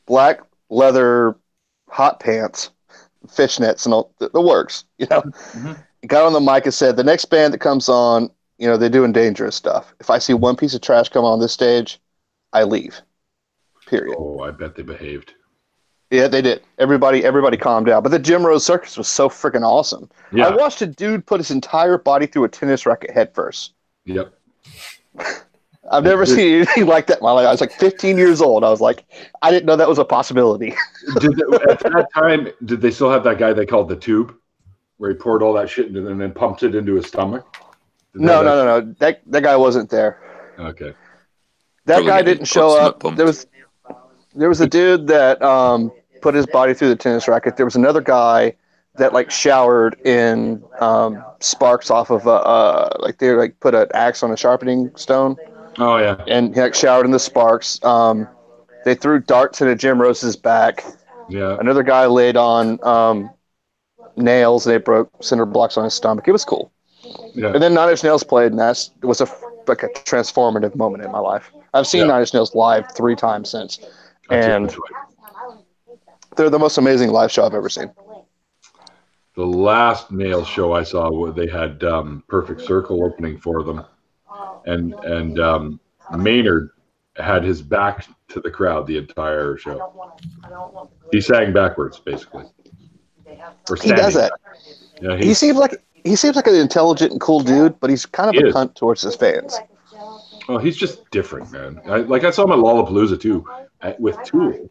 D: black leather hot pants, fishnets, and all the works,
B: Mm-hmm.
D: He got on the mic and said, the next band that comes on, they're doing dangerous stuff. If I see one piece of trash come on this stage, I leave. Period.
B: Oh, I bet they behaved.
D: Yeah, they did. Everybody calmed down. But the Jim Rose Circus was so freaking awesome. Yeah. I watched a dude put his entire body through a tennis racket head first.
B: Yep.
D: I've never seen anything like that in my life. I was like 15 years old. I was like, I didn't know that was a possibility.
B: At that time, did they still have that guy they called the Tube, where he poured all that shit and then pumped it into his stomach?
D: No. That guy wasn't there.
B: Okay.
D: That guy didn't show up. There was a dude that put his body through the tennis racket. There was another guy that like showered in sparks off of like they like put an axe on a sharpening stone.
B: Oh yeah.
D: And he like showered in the sparks. They threw darts into Jim Rose's back.
B: Yeah.
D: Another guy laid on nails and they broke cinder blocks on his stomach. It was cool.
B: Yeah.
D: And then Nine Inch Nails played, and that was a transformative moment in my life. I've seen Nine Inch Nails live 3 times since, and they're the most amazing live show I've ever seen.
B: The last Nails show I saw, where they had Perfect Circle opening for them, and Maynard had his back to the crowd the entire show. He sang backwards, basically.
D: He does that.
B: Yeah,
D: he seems like an intelligent and cool dude, but he's kind of a cunt towards his fans.
B: Well, he's just different, man. I saw him at Lollapalooza too, with Tool,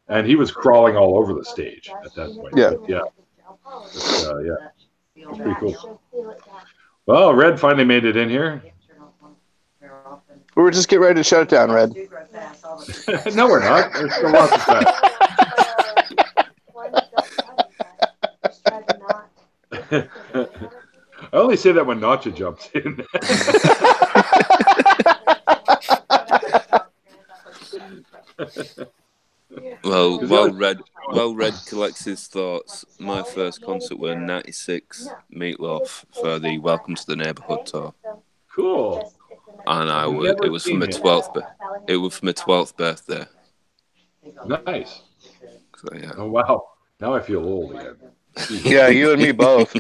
B: and he was crawling all over the stage at that point.
D: Yeah.
B: But, yeah. It's pretty cool. Well, Red finally made it in here.
D: We were just getting ready to shut it down, Red.
B: No, we're not. There's still lots of time. I only say that when Nacha jumps in.
C: While Red collects his thoughts, my first concert were 96 Meatloaf for the Welcome to the Neighborhood tour.
B: Cool.
C: And it was for my 12th birthday.
B: Nice.
C: So, yeah.
B: Oh wow. Now I feel old again.
D: Yeah, you and me both.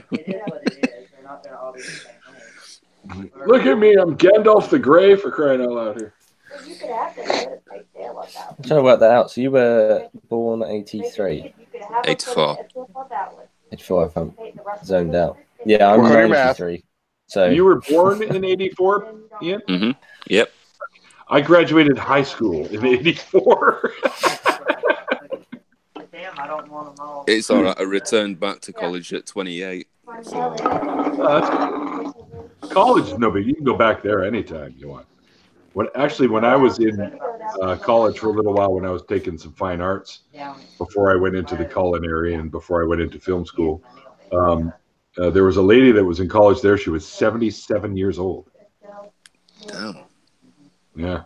B: Look at me, I'm Gandalf the Grey, for crying out loud here.
A: I'm trying to work that out. So you were born 83?
C: 84.
A: 84, if I'm zoned out. Yeah, I'm 83. So
B: you were born in '84, Ian?
C: Mm-hmm. Yep.
B: I graduated high school in '84.
C: It's all right. I returned back to college at 28. So.
B: College is no big. You can go back there anytime you want. When I was in college for a little while, when I was taking some fine arts before I went into the culinary and before I went into film school, there was a lady that was in college there. She was 77 years old.
C: Damn.
B: Yeah.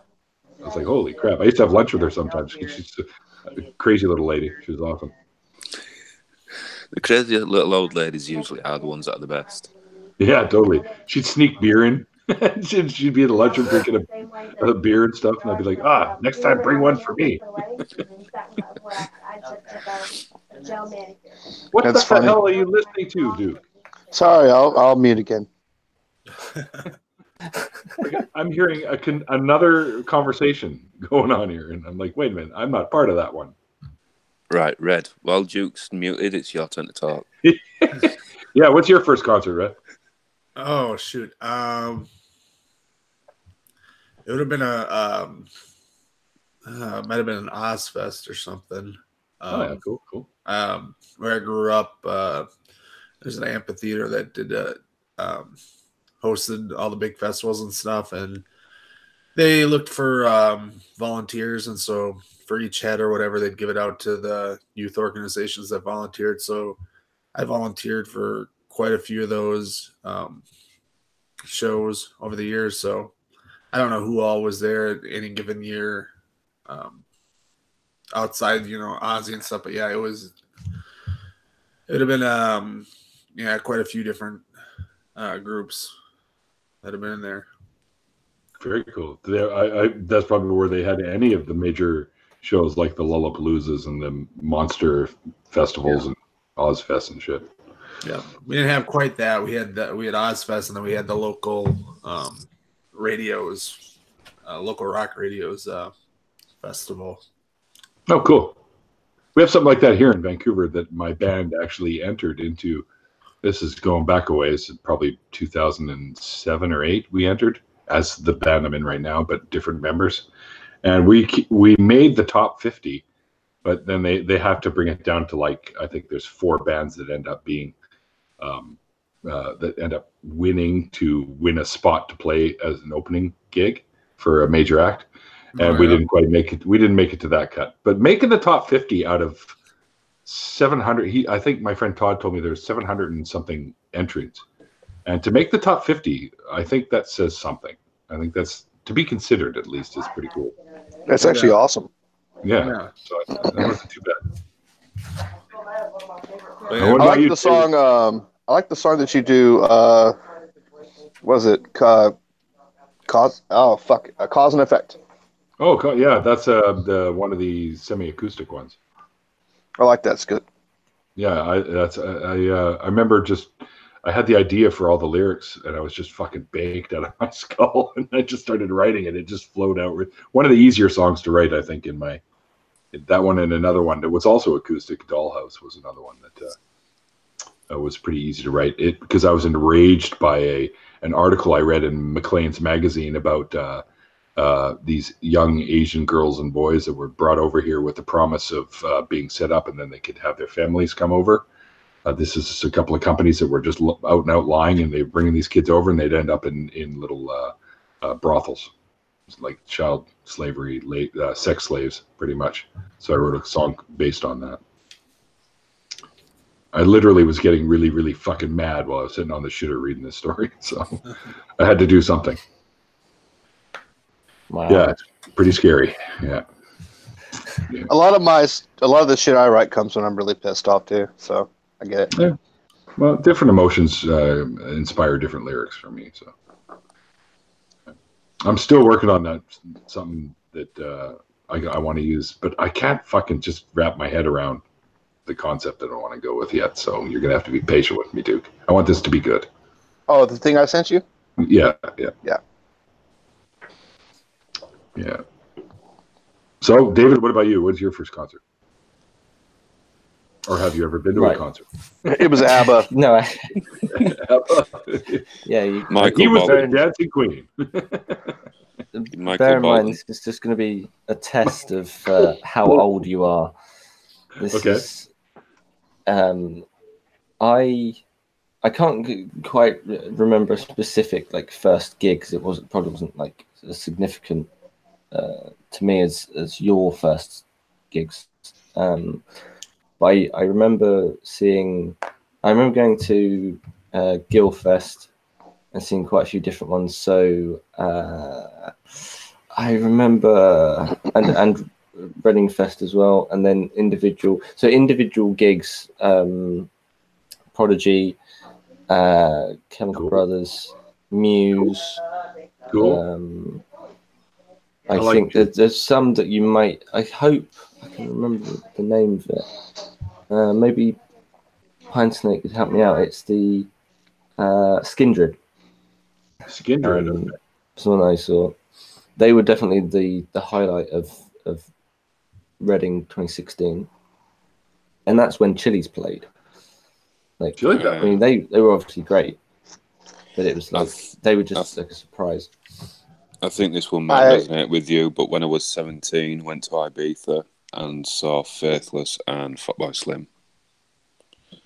B: I was like, holy crap. I used to have lunch with her sometimes. She's a crazy little lady. She was awesome.
C: The crazy little old ladies usually are the ones that are the best.
B: Yeah, totally. She'd sneak beer in. she'd be in the lunchroom drinking a beer and stuff. And I'd be like, next time bring one for me. What
D: That's
B: the
D: funny.
B: hell are you listening to, Duke?
D: Sorry, I'll mute again.
B: I'm hearing another conversation going on here, and I'm like, wait a minute, I'm not part of that one.
C: Right, Red. While Duke's muted, it's your turn to talk.
B: Yeah, what's your first concert, Red?
E: Oh shoot. It would have been might have been an Ozfest or something.
B: Yeah, cool.
E: Where I grew up, there's an amphitheater that did hosted all the big festivals and stuff, and they looked for volunteers, and so for each head or whatever, they'd give it out to the youth organizations that volunteered. So I volunteered for quite a few of those shows over the years. So I don't know who all was there at any given year outside, Ozzy and stuff. But yeah, it would have been, quite a few different groups that have been in there.
B: Very cool. That's probably where they had any of the major shows like the Lollapaloozas and the Monster festivals and Ozfest and shit.
E: Yeah, we didn't have quite that. We had Ozfest, and then we had the local radios, local rock radios festival.
B: Oh, cool. We have something like that here in Vancouver that my band actually entered into. This is going back a ways, probably 2007 or 8 we entered as the band I'm in right now, but different members. And we made the top 50, but then they have to bring it down to I think there's 4 bands that end up being that end up winning to win a spot to play as an opening gig for a major act. And we didn't quite make it. We didn't make it to that cut, but making the top 50 out of 700. I think my friend Todd told me there's 700 and something entries, and to make the top 50, I think that says something. I think that's to be considered at least is pretty cool.
D: That's actually awesome.
B: Yeah. So that wasn't too bad.
D: I like the song. I like the song that you do. Was it Cause? Oh fuck! Cause and Effect.
B: Oh yeah, that's the one of the semi-acoustic ones.
D: I like that. It's good.
B: Yeah, I remember I had the idea for all the lyrics, and I was just fucking baked out of my skull, and I just started writing it. It just flowed out. One of the easier songs to write, I think, that one and another one that was also acoustic. Dollhouse was another one that was pretty easy to write. It because I was enraged by an article I read in Maclean's magazine about these young Asian girls and boys that were brought over here with the promise of being set up, and then they could have their families come over. This is just a couple of companies that were just out and out lying, and they were bringing these kids over, and they'd end up in little brothels. It's like child slavery, sex slaves, pretty much. So I wrote a song based on that. I literally was getting really, really fucking mad while I was sitting on the shitter reading this story. So I had to do something.
A: Wow.
B: Yeah, it's pretty scary. Yeah.
D: A lot of the shit I write comes when I'm really pissed off too. So I get it.
B: Yeah. Well, different emotions inspire different lyrics for me. So I'm still working on that. Something that I want to use, but I can't fucking just wrap my head around the concept that I want to go with yet. So you're gonna have to be patient with me, Duke. I want this to be good.
D: Oh, the thing I sent you?
B: Yeah. So, David, what about you? What's your first concert? Or have you ever been to a concert?
D: It was ABBA.
A: No,
B: ABBA.
A: yeah,
B: He
C: Michael
B: was
C: Bolton.
B: the dancing queen.
C: Michael
A: bear in mind,
C: Bolton.
A: this is just going to be a test of how old you are. This is, I can't quite remember a specific like first gig because it probably wasn't like as significant to me as your first gigs. But I remember going to Guildfest and seeing quite a few different ones. So I remember and Reading Fest as well, and then individual gigs, Prodigy, Chemical Brothers, Muse.
B: Cool.
A: I think there's some that you might. I hope I can remember the name of it. Maybe Pine Snake could help me out. It's the Skindred.
B: Skindred. Okay.
A: Someone I saw. They were definitely the highlight of Reading 2016, and that's when Chili's played. Like,
B: Chili
A: I mean, they were obviously great, but it was like they were just like a surprise.
C: I think this one might resonate with you, but when I was 17, went to Ibiza and saw Faithless and Fatboy Slim.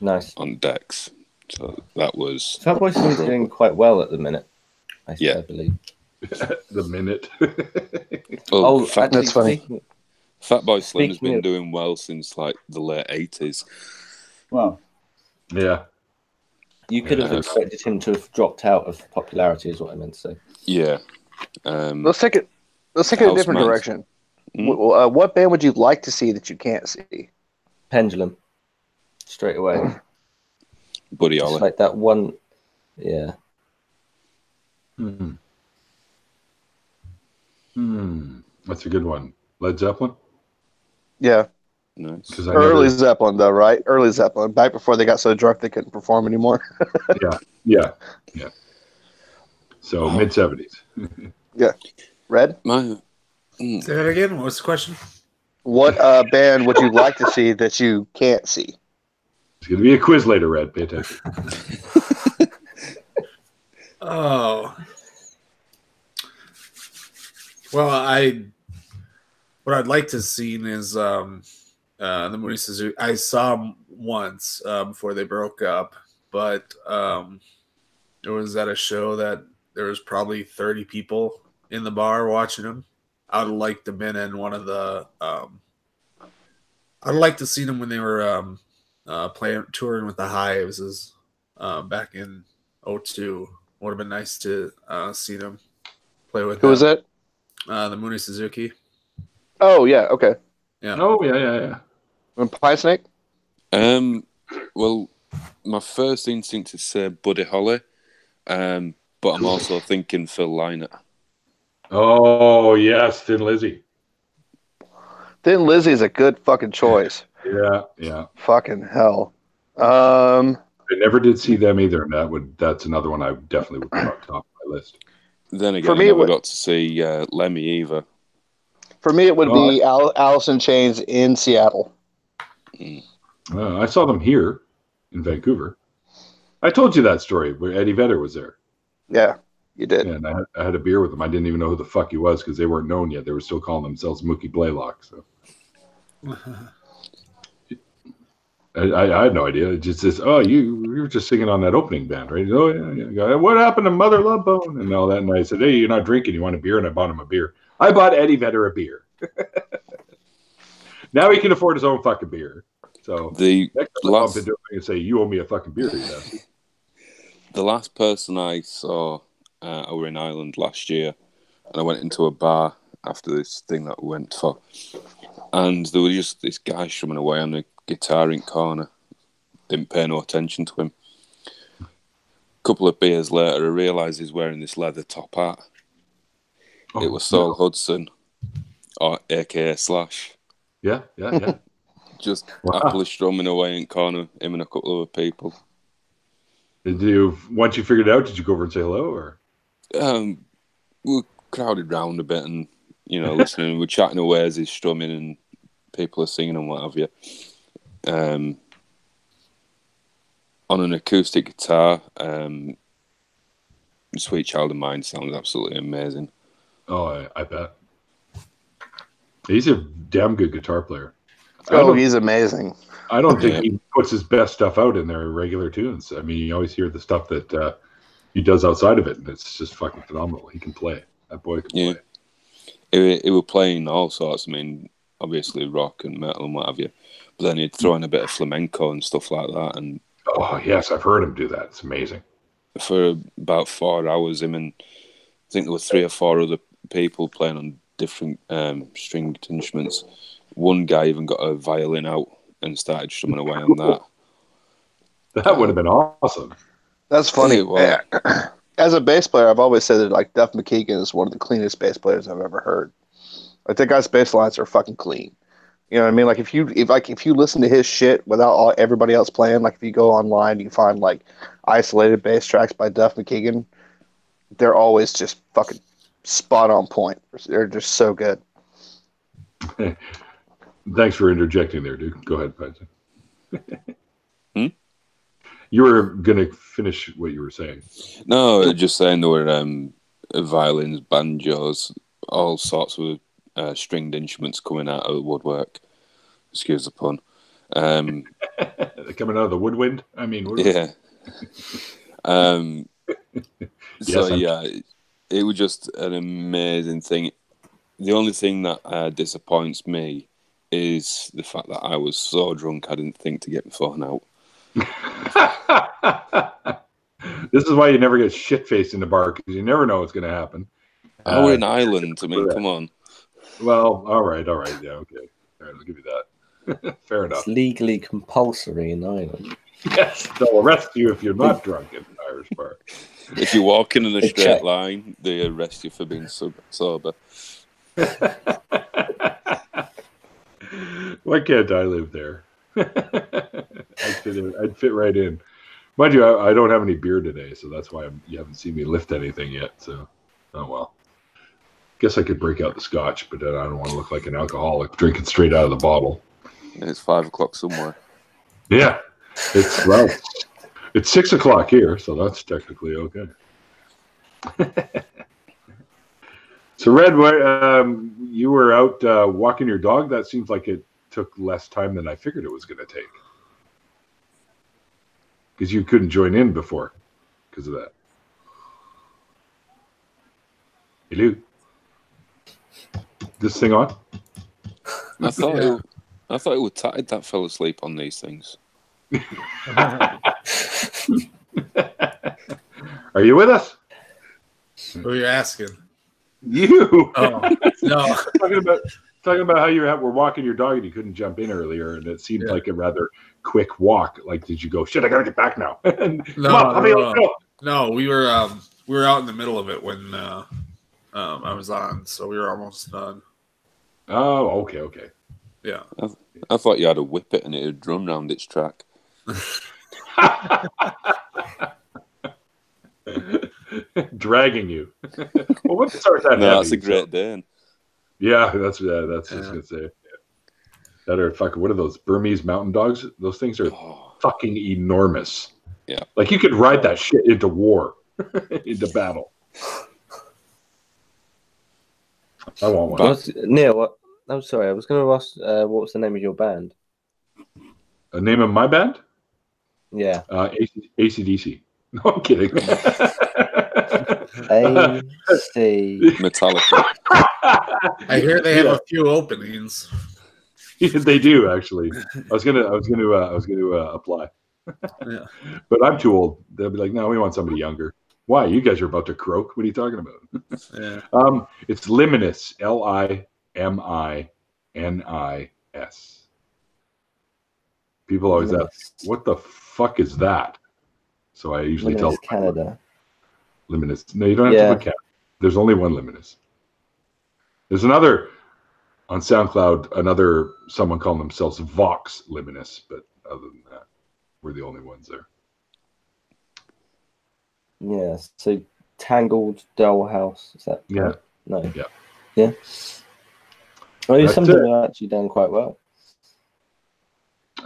A: Nice.
C: On decks. So that was...
A: Fatboy Slim's doing quite well at the minute, I believe.
B: The minute.
D: That's funny.
C: Fatboy Slim's been doing well since like the late 80s.
A: Wow.
B: Yeah.
A: You could have expected him to have dropped out of popularity, is what I meant to say.
C: Yeah.
D: Let's take it a different direction. What band would you like to see that you can't see?
A: Pendulum. Straight away.
C: Buddy Holly.
A: Like that one. Yeah.
B: That's a good one. Led Zeppelin?
D: Yeah.
C: Nice.
D: Early Zeppelin, though, right? Early Zeppelin. Back before they got so drunk they couldn't perform anymore.
B: Yeah. So mid-70s.
D: Yeah. Red?
E: Say that again? What was the question?
D: What band would you like to see that you can't see?
B: It's going to be a quiz later, Red. Pay attention.
E: Oh. Well, what I'd like to see is the Mooney Suzuki. I saw them once before they broke up, but it was at a show that there was probably 30 people in the bar watching them. I'd like to been in one of the. I'd like to see them when they were touring with the Hives back in 2002. Would have been nice to see them play with.
D: Who was it?
E: The Mooney Suzuki.
D: Oh yeah, okay.
E: Yeah.
B: Oh yeah.
D: And Pie Snake?
C: Well, my first instinct is say Buddy Holly, but I'm also thinking Phil Lynott.
B: Oh yes, Thin Lizzy.
D: Thin Lizzy is a good fucking choice.
B: Yeah.
D: Fucking hell.
B: I never did see them either, and that's another one I definitely would put on top of my list.
C: Then again, I never got to see Lemmy either.
D: For me, it would be Alice in Chains in Seattle.
B: I saw them here in Vancouver. I told you that story where Eddie Vedder was there.
D: Yeah, you did.
B: Yeah, and I had a beer with him. I didn't even know who the fuck he was because they weren't known yet. They were still calling themselves Mookie Blaylock. So I had no idea. It just says, "Oh, you were just singing on that opening band, right?" Oh yeah. What happened to Mother Love Bone and all that? And I said, "Hey, you're not drinking. You want a beer?" And I bought him a beer. I bought Eddie Vedder a beer. Now he can afford his own fucking beer. So next time I bump into him and say, "You owe me a fucking beer."
C: The last person I saw over in Ireland last year, and I went into a bar after this thing that we went for, and there was just this guy strumming away on the guitar in corner. Didn't pay no attention to him. A couple of beers later, I realised he's wearing this leather top hat. It was Saul Hudson, or AKA Slash.
B: Yeah.
C: Just happily strumming away in corner, him and a couple of other people.
B: Once you figured it out, did you go over and say hello, or?
C: We crowded round a bit and, listening. We're chatting away as he's strumming and people are singing and what have you. on an acoustic guitar, Sweet Child of Mine sounds absolutely amazing.
B: Oh, I bet. He's a damn good guitar player.
D: Oh, he's amazing.
B: I don't think he puts his best stuff out in their regular tunes. I mean, you always hear the stuff that he does outside of it, and it's just fucking phenomenal. He can play. That boy can play.
C: He was playing all sorts. I mean, obviously rock and metal and what have you, but then he'd throw in a bit of flamenco and stuff like that. And
B: oh yes, I've heard him do that. It's amazing. For
C: about 4 hours, him and I think there were 3 or 4 other people playing on different stringed instruments. One guy even got a violin out and started strumming away on that.
B: That would have been awesome.
D: That's funny. As a bass player, I've always said that like Duff McKagan is one of the cleanest bass players I've ever heard. Like that guy's bass lines are fucking clean. You know what I mean? Like if you listen to his shit without everybody else playing, like if you go online, you find like isolated bass tracks by Duff McKagan. They're always just fucking spot on point. They're just so good.
B: Thanks for interjecting there, dude. Go ahead, Patrick. You were going to finish what you were saying.
C: No, just saying there were violins, banjos, all sorts of stringed instruments coming out of the woodwork. Excuse the pun.
B: Coming out of the woodwind? I mean, woodwind.
C: Yeah. It was just an amazing thing. The only thing that disappoints me is the fact that I was so drunk I didn't think to get my phone out.
B: This is why you never get shit-faced in the bar, because you never know what's going to happen.
C: We're in Ireland. I mean, come on.
B: Well, all right. Yeah, okay. All right, I'll give you that. Fair enough.
A: It's legally compulsory in Ireland.
B: Yes, they'll arrest you if you're not drunk in an Irish bar.
C: If you're walking in a straight line, they arrest you for being sober.
B: Why can't I live there? I'd fit right in. Mind you, I don't have any beer today, so that's why you haven't seen me lift anything yet. So, oh well. Guess I could break out the scotch, but then I don't want to look like an alcoholic drinking straight out of the bottle.
C: It's 5 o'clock somewhere.
B: Yeah, it's 6 o'clock here, so that's technically okay. So, Red, you were out walking your dog. That seems like it took less time than I figured it was going to take. Because you couldn't join in before because of that. Hello? This thing on?
C: I thought it would tired that fell asleep on these things.
B: Are you with us?
E: Who are you asking?
B: You.
E: Oh, no.
B: talking about how you were walking your dog and you couldn't jump in earlier, and it seemed like a rather quick walk. Like, did you go, shit, I gotta get back now?
E: No, we were out in the middle of it when I was on, so we were almost done.
B: Oh, okay.
E: Yeah.
C: I thought you had a whippet and it would run round its track.
B: Dragging you. Well, what starts that?
C: No, that's a Great Dane.
B: Yeah, that's what I was gonna say. That are fucking. What are those Burmese mountain dogs? Those things are fucking enormous.
C: Yeah,
B: like you could ride that shit into war, into battle. I want one.
A: Neil, what? I'm sorry. I was going to ask. What was the name of your band?
B: The name of my band?
A: Yeah.
B: AC/DC. No, I'm kidding.
A: AC
C: Metallica.
E: I hear they have a few openings.
B: They do actually. I was gonna apply.
E: Yeah.
B: But I'm too old. They'll be like, no, we want somebody younger. Why? You guys are about to croak. What are you talking about?
E: Yeah.
B: It's Liminus. Liminnis. People always ask, what the fuck is that? So I usually tell them
A: Canada.
B: Liminus. No, you don't have to put Canada. There's only one Liminus. There's another on SoundCloud, someone calling themselves Vox Liminus, but other than that, we're the only ones there.
A: Yeah, so Tangled Dollhouse, is that
B: right?
A: No.
B: Yeah.
A: Yeah. Well, some of them are actually done quite well.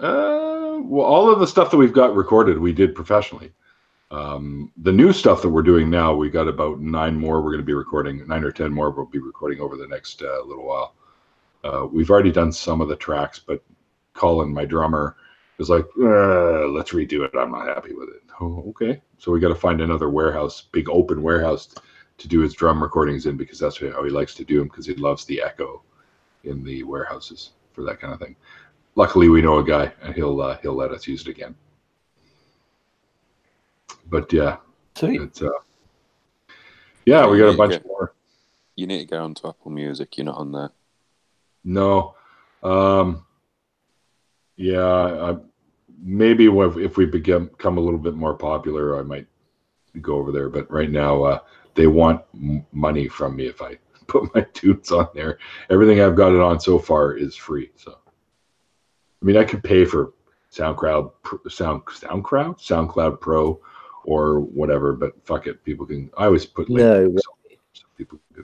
B: Well, all of the stuff that we've got recorded, we did professionally. The new stuff that we're doing now, we got about 9 more. We're going to be recording 9 or 10 more. We'll be recording over the next little while. We've already done some of the tracks, but Colin, my drummer, is like, let's redo it. I'm not happy with it. Oh, okay. So we got to find another warehouse, big open warehouse to do his drum recordings in, because that's how he likes to do them, because he loves the echo in the warehouses for that kind of thing. Luckily, we know a guy, and he'll let us use it again. But yeah,
A: sweet.
B: It's yeah, we got a bunch more.
C: You need to go onto Apple Music. You're not on there.
B: No, yeah, maybe if we become a little bit more popular, I might go over there. But right now, they want money from me if I put my tunes on there. Everything I've got it on so far is free. So, I mean, I could pay for SoundCloud Pro or whatever, but fuck it, people can. I always put links so people can.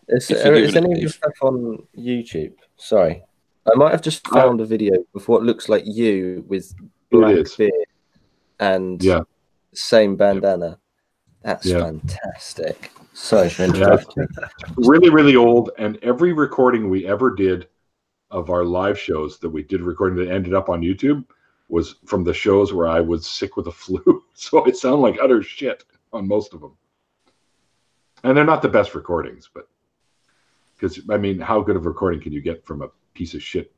A: Is any of the stuff on YouTube? Sorry, I might have just found a video of what looks like you with black beard and same bandana. That's fantastic. Sorry for interrupting.
B: Really, really old, and every recording we ever did of our live shows that we did recording that ended up on YouTube was from the shows where I was sick with the flu. So I sound like utter shit on most of them. And they're not the best recordings, but because, I mean, how good of a recording can you get from a piece of shit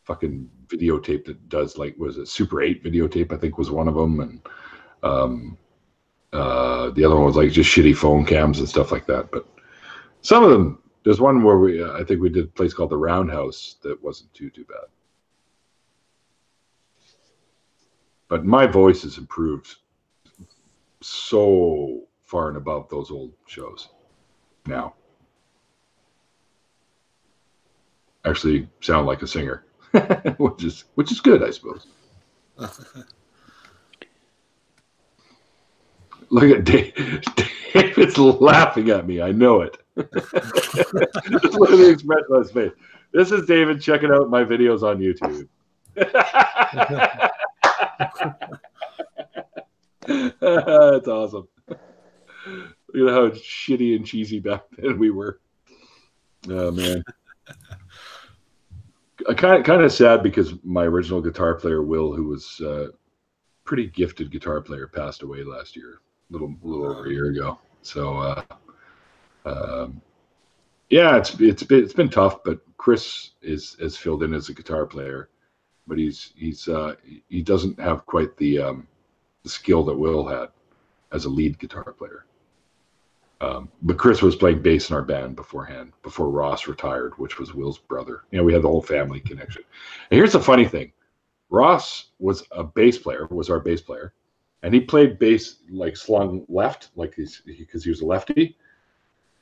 B: fucking videotape that does, like, was it Super 8 videotape, I think was one of them. And the other one was like just shitty phone cams and stuff like that. But some of them, there's one where I think we did a place called the Roundhouse that wasn't too bad. But my voice has improved so far and above those old shows now. Actually sound like a singer, which is good, I suppose. Look at David's laughing at me. I know it. Just look at the expression on his face. This is David checking out my videos on YouTube. That's awesome. Look at how shitty and cheesy back then we were. Oh man. I kind of sad because my original guitar player Will, who was pretty gifted guitar player, passed away last year, a little over a year ago. So yeah, it's been tough, but Chris has filled in as a guitar player, but he doesn't have quite the skill that Will had as a lead guitar player. But Chris was playing bass in our band beforehand, before Ross retired, which was Will's brother. You know, we had the whole family connection. And here's the funny thing. Ross was our bass player, and he played bass like slung left, like because he was a lefty,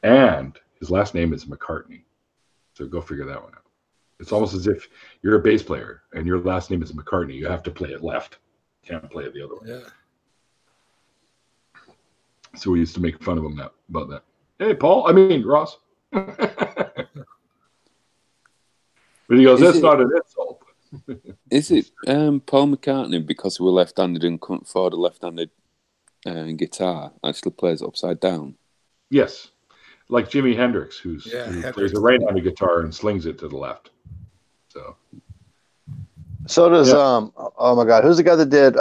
B: and his last name is McCartney. So go figure that one out. It's almost as if you're a bass player and your last name is McCartney. You have to play it left. You can't play it the other way.
E: Yeah.
B: So we used to make fun of him about that. Hey, Ross. But he goes, that's not an insult.
C: Is it Paul McCartney, because he was left-handed and couldn't afford a left-handed guitar, actually plays it upside down?
B: Yes. Like Jimi Hendrix, who plays a right-handed guitar and slings it to the left.
D: So does, oh my God, who's the guy that did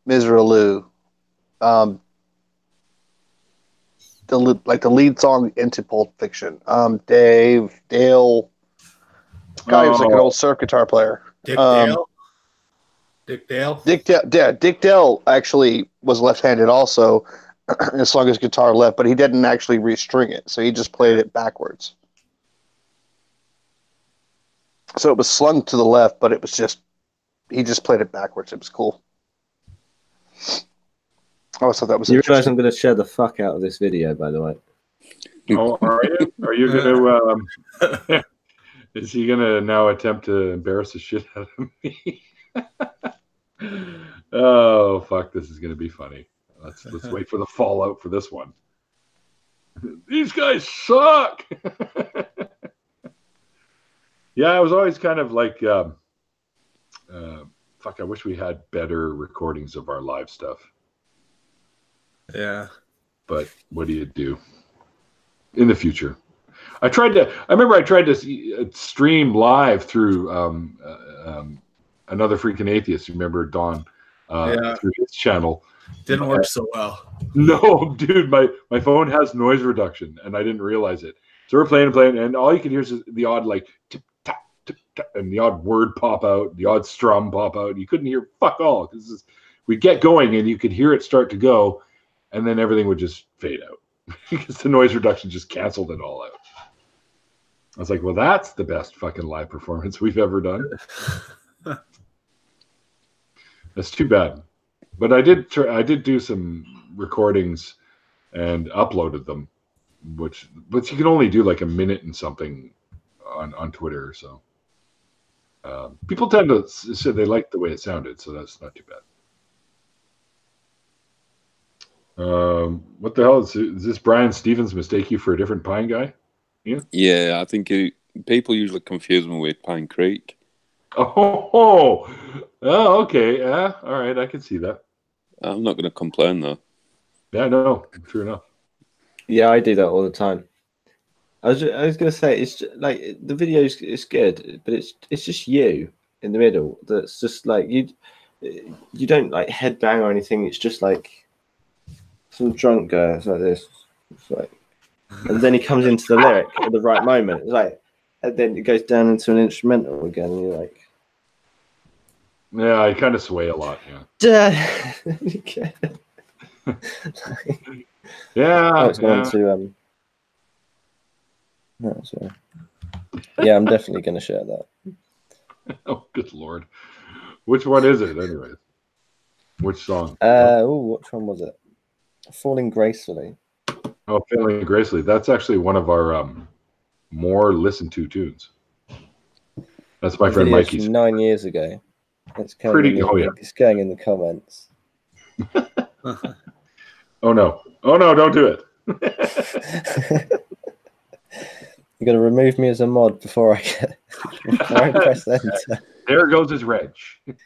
D: Miseraloo? The lead song into Pulp Fiction. Dale. Guy who's like an old surf guitar player.
E: Dick Dale.
D: Dick Dale actually was left-handed also, and slung his guitar left, but he didn't actually restring it, so he just played it backwards. So it was slung to the left, but it was he just played it backwards. It was cool. I always thought that was
A: You realize I'm going to share the fuck out of this video, by the way.
B: Oh, are you? Are you going to... is he going to now attempt to embarrass the shit out of me? Oh, fuck. This is going to be funny. Let's wait for the fallout for this one. These guys suck! Yeah, I was always kind of like... fuck, I wish we had better recordings of our live stuff.
E: Yeah.
B: But what do you do? In the future. I remember I tried to stream live through Another Freaking Atheist. You remember Don? Through his channannel.
E: Didn't work so well.
B: No, dude, my phone has noise reduction, and I didn't realize it. So we're playing, and all you can hear is the odd like tip tap, and the odd word pop out, the odd strum pop out. You couldn't hear fuck all because we'd get going, and you could hear it start to go, and then everything would just fade out because the noise reduction just canceled it all out. I was like, well, that's the best fucking live performance we've ever done. That's too bad. But I did do some recordings and uploaded them, but you can only do like a minute and something on Twitter. So people tend to say they like the way it sounded, so that's not too bad. What the hell is this? Brian Stevens mistake you for a different Pine guy?
C: Yeah, I think people usually confuse me with Pine Creek.
B: Oh, okay. Yeah, all right. I can see that.
C: I'm not going to complain though.
B: Yeah, no, true enough.
A: Yeah, I do that all the time. I was going to say it's just, like the video is good, but it's just you in the middle. That's just like you don't like headbang or anything. It's just like some drunk guy. It's like this. It's like, and then he comes into the lyric at the right moment. It's like, and then it goes down into an instrumental again. And you're like,
B: yeah, I kind of sway a lot.
A: yeah.
B: Yeah.
A: I was going to no, sorry. Yeah, I'm definitely going to share that.
B: Oh, good lord! Which one is it, anyway? Which song?
A: Which one was it? Falling Gracefully.
B: Oh, Falling Gracefully. That's actually one of our more listened to tunes. That's my friend Mikey's.
A: 9 years ago. It's going it's going in the comments.
B: Oh no! Don't do it.
A: You're going to remove me as a mod before I press enter.
B: There goes his reg.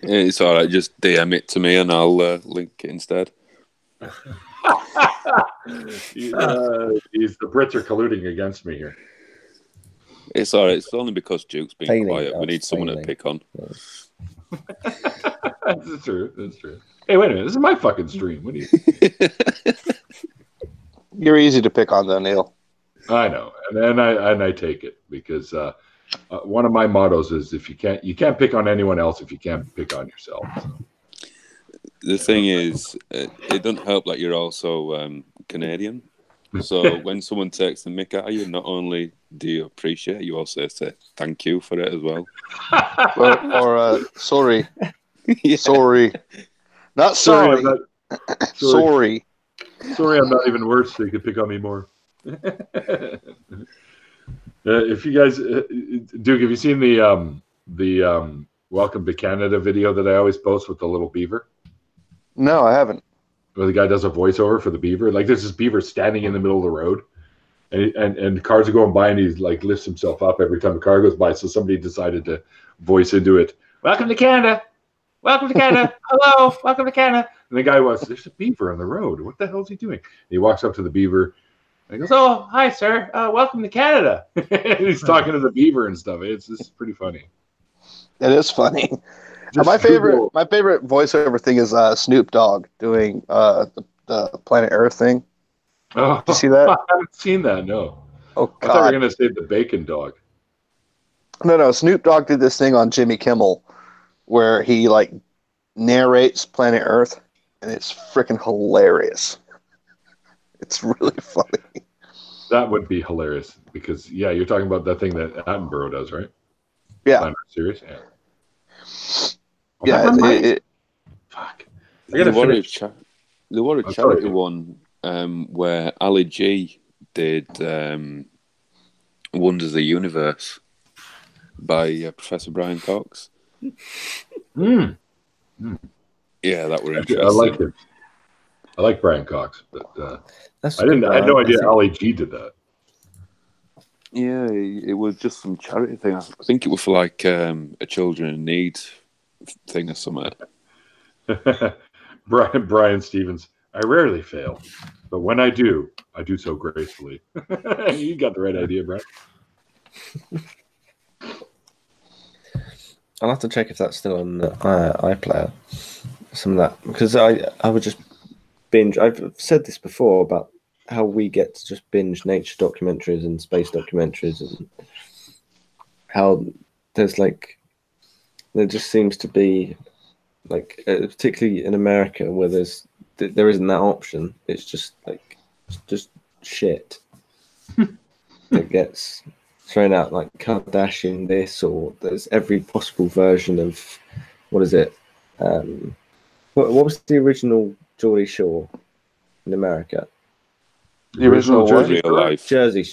C: It's all right. Just DM it to me and I'll link it instead.
B: The Brits are colluding against me here.
C: It's all right. It's only because Duke's being quiet. We need someone to pick on.
B: That's true. That's true. Hey, wait a minute. This is my fucking stream. What do you?
D: You're easy to pick on, though, Neil.
B: I know, and I take it because one of my mottos is you can't pick on anyone else if you can't pick on yourself. So.
C: The thing is, it doesn't help that you're also Canadian. So when someone takes the mick out of you, not only do you appreciate it, you also say thank you for it as well.
D: or sorry.
C: Yeah.
D: Sorry. Not sorry. Sorry.
B: Sorry, I'm not even worse, so you could pick on me more. If you guys, Duke, have you seen the Welcome to Canada video that I always post with the little beaver?
D: No, I haven't.
B: Where the guy does a voiceover for the beaver. Like there's this beaver standing in the middle of the road, and cars are going by, and he like lifts himself up every time a car goes by. So somebody decided to voice into it. Welcome to Canada. Welcome to Canada. Hello. Welcome to Canada. And the guy was, there's a beaver on the road. What the hell is he doing? And he walks up to the beaver. And he goes, oh, hi, sir. Welcome to Canada. And he's talking to the beaver and stuff. It's pretty funny.
D: It is funny. My favorite voiceover thing is Snoop Dogg doing the Planet Earth thing.
B: Oh,
D: did you see that?
B: I haven't seen that, no.
D: Oh, God.
B: I thought you were going to say the bacon dog.
D: No. Snoop Dogg did this thing on Jimmy Kimmel where he like narrates Planet Earth, and it's freaking hilarious. It's really funny.
B: That would be hilarious because, yeah, you're talking about that thing that Attenborough does, right?
D: Yeah.
B: Planet Earth series? Yeah.
D: Yeah,
B: fuck.
C: There was a charity one where Ali G did Wonders of the Universe by Professor Brian Cox. Yeah, that were interesting.
B: I like him. I like Brian Cox, but I had no idea Ali G did that.
C: Yeah, it was just some charity thing. I think it was for like a children in need thing or something.
B: Brian Stevens, I rarely fail, but when I do so gracefully. You got the right idea, Brian.
A: I'll have to check if that's still on the iPlayer. Some of that, because I would just binge. I've said this before about how we get to just binge nature documentaries and space documentaries, and how there just seems to be particularly in America where there isn't that option. It's just shit that gets thrown out, like Kardashian this, or there's every possible version of what is it? What was the original Geordie Shore in America?
D: The original
B: Jersey
C: Real life.
A: Jersey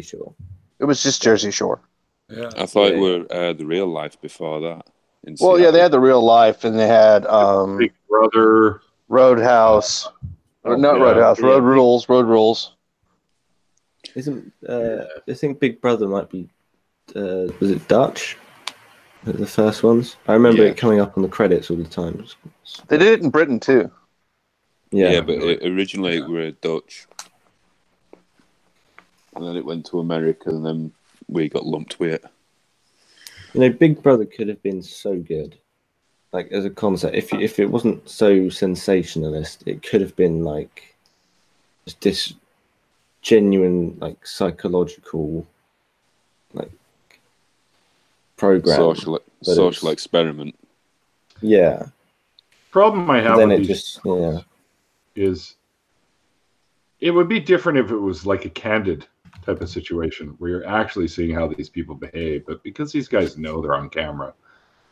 A: Shore.
D: It was just Jersey Shore.
E: Yeah.
C: I thought it were the real life before that.
D: Well, yeah, they had the real life, and they had
B: Big Brother,
D: Roadhouse. Not Roadhouse.
B: yeah.
D: Road Rules.
A: Isn't I think Big Brother might be was it Dutch? The first ones. I remember it coming up on the credits all the time.
D: They did it in Britain too.
A: Yeah,
C: but originally it were Dutch, and then it went to America, and then we got lumped with it.
A: Big Brother could have been so good, like as a concept. If it wasn't so sensationalist, it could have been like just this genuine, like psychological, like program,
C: social experiment.
A: Yeah.
B: Problem I have
A: Then
B: with
A: it
B: these
A: just
B: is it would be different if it was like a candid type of situation where you're actually seeing how these people behave. But because these guys know they're on camera,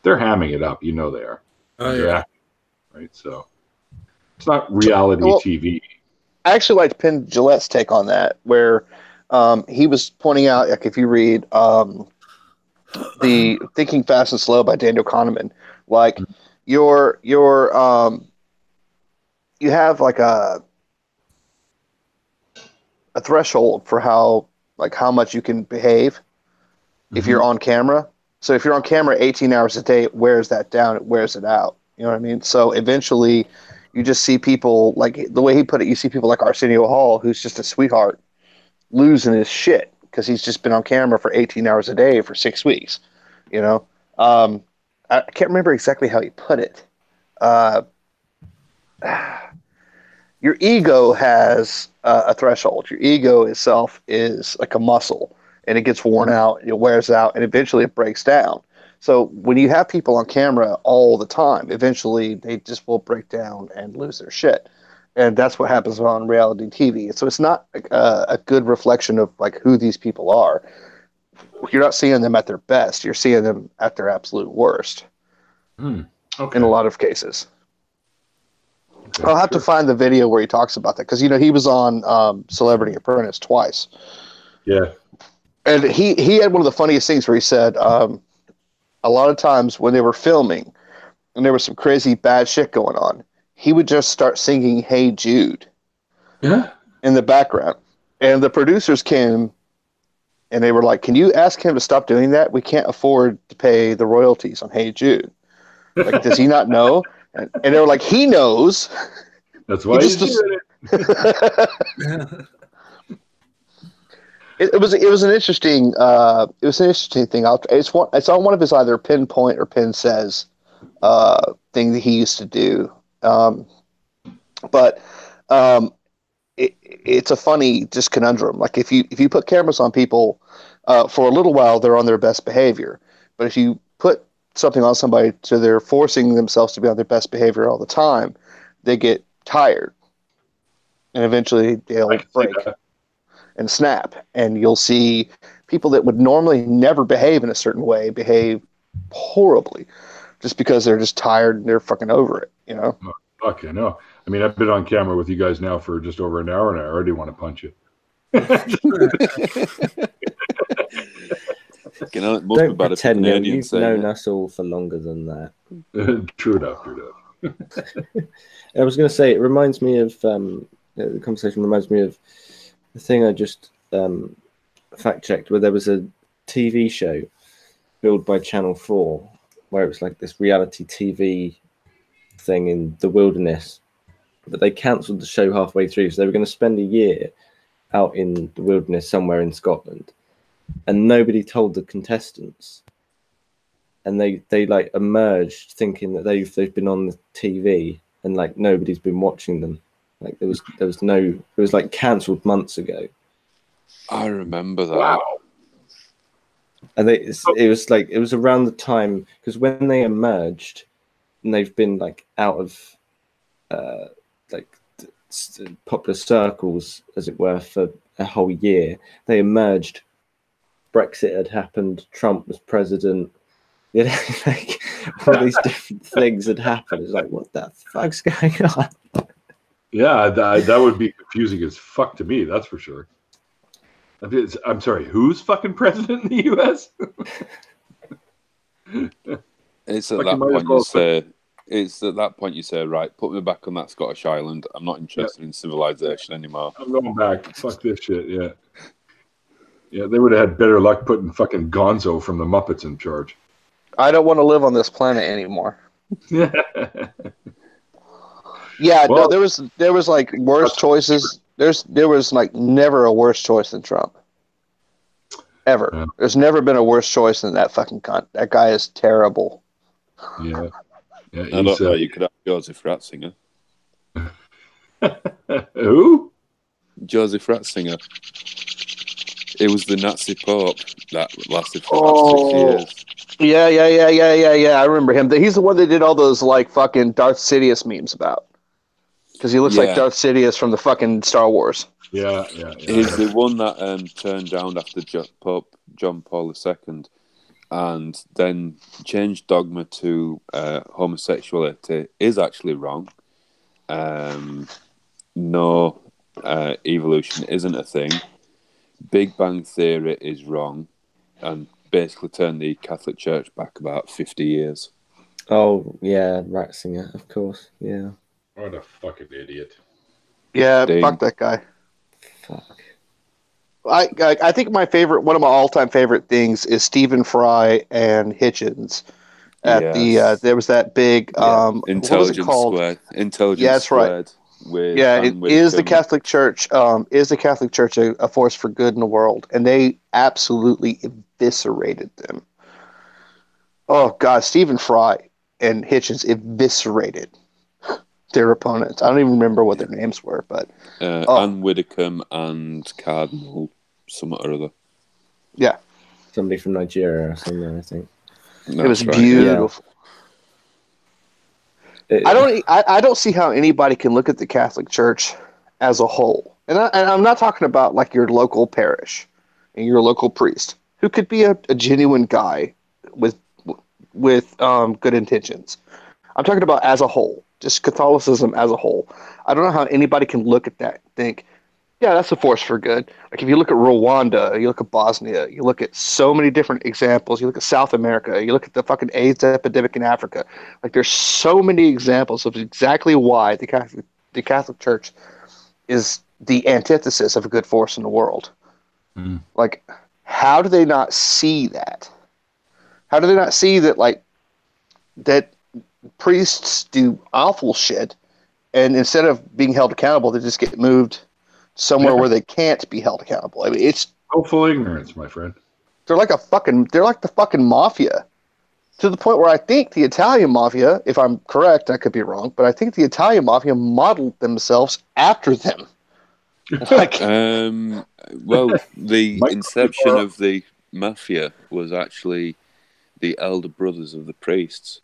B: they're hamming it up. You know they are. They're acting, right? So it's not reality TV.
D: I actually liked Penn Jillette's take on that, where he was pointing out, like if you read the Thinking Fast and Slow by Daniel Kahneman, like you have like a threshold for how much you can behave if you're on camera. So if you're on camera 18 hours a day, it wears that down, it wears it out. You know what I mean? So eventually you just see people, like the way he put it, you see people like Arsenio Hall, who's just a sweetheart, losing his shit because he's just been on camera for 18 hours a day for 6 weeks. You know? I can't remember exactly how he put it. Your ego has a threshold. Your ego itself is like a muscle, and it gets worn out, it wears out, and eventually it breaks down. So when you have people on camera all the time, eventually they just will break down and lose their shit. And that's what happens on reality TV. So it's not a good reflection of like who these people are. You're not seeing them at their best. You're seeing them at their absolute worst.
B: Okay.
D: In a lot of cases.
B: Okay,
D: I'll have to find the video where he talks about that, because he was on Celebrity Apprentice twice.
B: Yeah.
D: And he had one of the funniest things where he said a lot of times when they were filming and there was some crazy bad shit going on, he would just start singing "Hey Jude" in the background. And the producers came and they were like, "Can you ask him to stop doing that? We can't afford to pay the royalties on Hey Jude. Like, does he not know?" And they were like, "He knows."
B: That's why he's doing it.
D: It was an interesting thing. It's on one of his either pinpoint or pin says thing that he used to do. But it's a funny just conundrum. Like if you put cameras on people for a little while, they're on their best behavior. But if you put something on somebody so they're forcing themselves to be on their best behavior all the time, they get tired, and eventually they'll break and snap. And you'll see people that would normally never behave in a certain way behave horribly just because they're just tired and they're fucking over it, you know?
B: Oh, fuck, I know. I mean, I've been on camera with you guys now for just over an hour, and I already want to punch you.
A: Don't pretend you've known us all for longer than that.
B: True enough.
A: I was going to say, it reminds me of the conversation reminds me of the thing I just fact checked, where there was a TV show built by Channel 4, where it was like this reality TV thing in the wilderness, but they cancelled the show halfway through. So they were going to spend a year out in the wilderness somewhere in Scotland, and nobody told the contestants. And they like emerged thinking that they've been on the TV, and like nobody's been watching them. Like there was it was like cancelled months ago.
C: I remember that.
B: Wow.
A: And it was around the time, because when they emerged, and they've been like out of like popular circles, as it were, for a whole year. They emerged. Brexit had happened. Trump was president. You know, like all these different things had happened. It's like, what the fuck's going on?
B: Yeah, that would be confusing as fuck to me. That's for sure. I'm sorry, who's fucking president in the U.S.?
C: It's at that point you say. It's at that point you say, right, put me back on that Scottish island. I'm not interested in civilization anymore.
B: I'm going back. Fuck this shit. Yeah. Yeah, they would have had better luck putting fucking Gonzo from the Muppets in charge.
D: I don't want to live on this planet anymore.
B: Yeah.
D: Yeah,
B: Well,
D: no, there was like worse choices. There was like never a worse choice than Trump. Ever.
B: Yeah.
D: There's never been a worse choice than that fucking cunt. That guy is terrible.
B: Yeah. Yeah.
C: I don't know. You could have Joseph Ratzinger.
B: Who?
C: Joseph Ratzinger. It was the Nazi Pope that lasted for the last 6 years.
D: Yeah. I remember him. He's the one that did all those like fucking Darth Sidious memes about. Because he looks like Darth Sidious from the fucking Star Wars.
B: Yeah.
C: He's the one that turned down after Pope John Paul II and then changed dogma to homosexuality is actually wrong. No, evolution isn't a thing. Big Bang Theory is wrong, and basically turned the Catholic Church back about 50 years.
A: Oh, yeah, Ratzinger, of course, yeah.
B: What a fucking idiot.
D: Yeah,
C: Dang.
D: fuck that guy.
A: Fuck.
D: I think one of my all-time favorite things is Stephen Fry and Hitchens at there was that big
C: Intelligence
D: what was it called?
C: Squared. Intelligence
D: Yeah, that's right.
C: Squared. With
D: Is the Catholic Church a force for good in the world? And they absolutely eviscerated them. Oh God, Stephen Fry and Hitchens eviscerated their opponents. I don't even remember what their names were, but
C: Anne Widdecombe and Cardinal something or other.
D: Yeah,
A: somebody from Nigeria or something, I think.
D: It was beautiful. I don't see how anybody can look at the Catholic Church as a whole, and I'm not talking about like your local parish and your local priest, who could be a genuine guy with good intentions. I'm talking about as a whole, just Catholicism as a whole. I don't know how anybody can look at that and think, yeah, that's a force for good. Like if you look at Rwanda, you look at Bosnia, you look at so many different examples, you look at South America, you look at the fucking AIDS epidemic in Africa. Like there's so many examples of exactly why the Catholic Church is the antithesis of a good force in the world.
B: Mm.
D: Like, how do they not see that? How do they not see that, like, that priests do awful shit, and instead of being held accountable, they just get moved somewhere where they can't be held accountable? I mean, it's
B: willful ignorance, my friend.
D: They're like the fucking mafia, to the point where I think the Italian mafia, if I'm correct, I could be wrong, but I think the Italian mafia modeled themselves after them. Like,
C: well, the inception of the mafia was actually the elder brothers of the priests.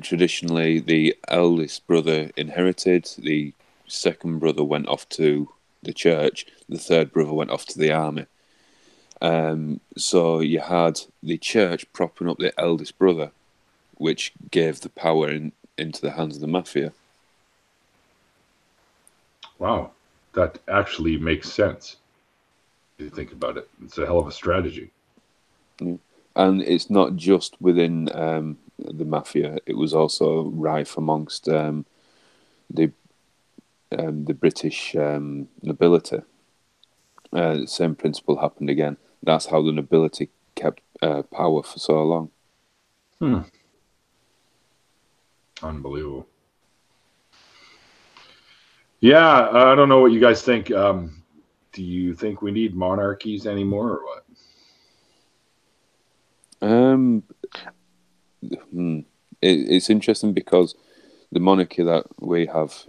C: Traditionally, the eldest brother inherited, the second brother went off to the church, the third brother went off to the army. So you had the church propping up the eldest brother, which gave the power into the hands of the mafia.
B: Wow, that actually makes sense. If you think about it, it's a hell of a strategy.
C: And it's not just within the mafia; it was also rife amongst the British nobility. The same principle happened again. That's how the nobility kept power for so long.
B: Unbelievable. Yeah, I don't know what you guys think. Do you think we need monarchies anymore, or what?
C: It's interesting because the monarchy that we have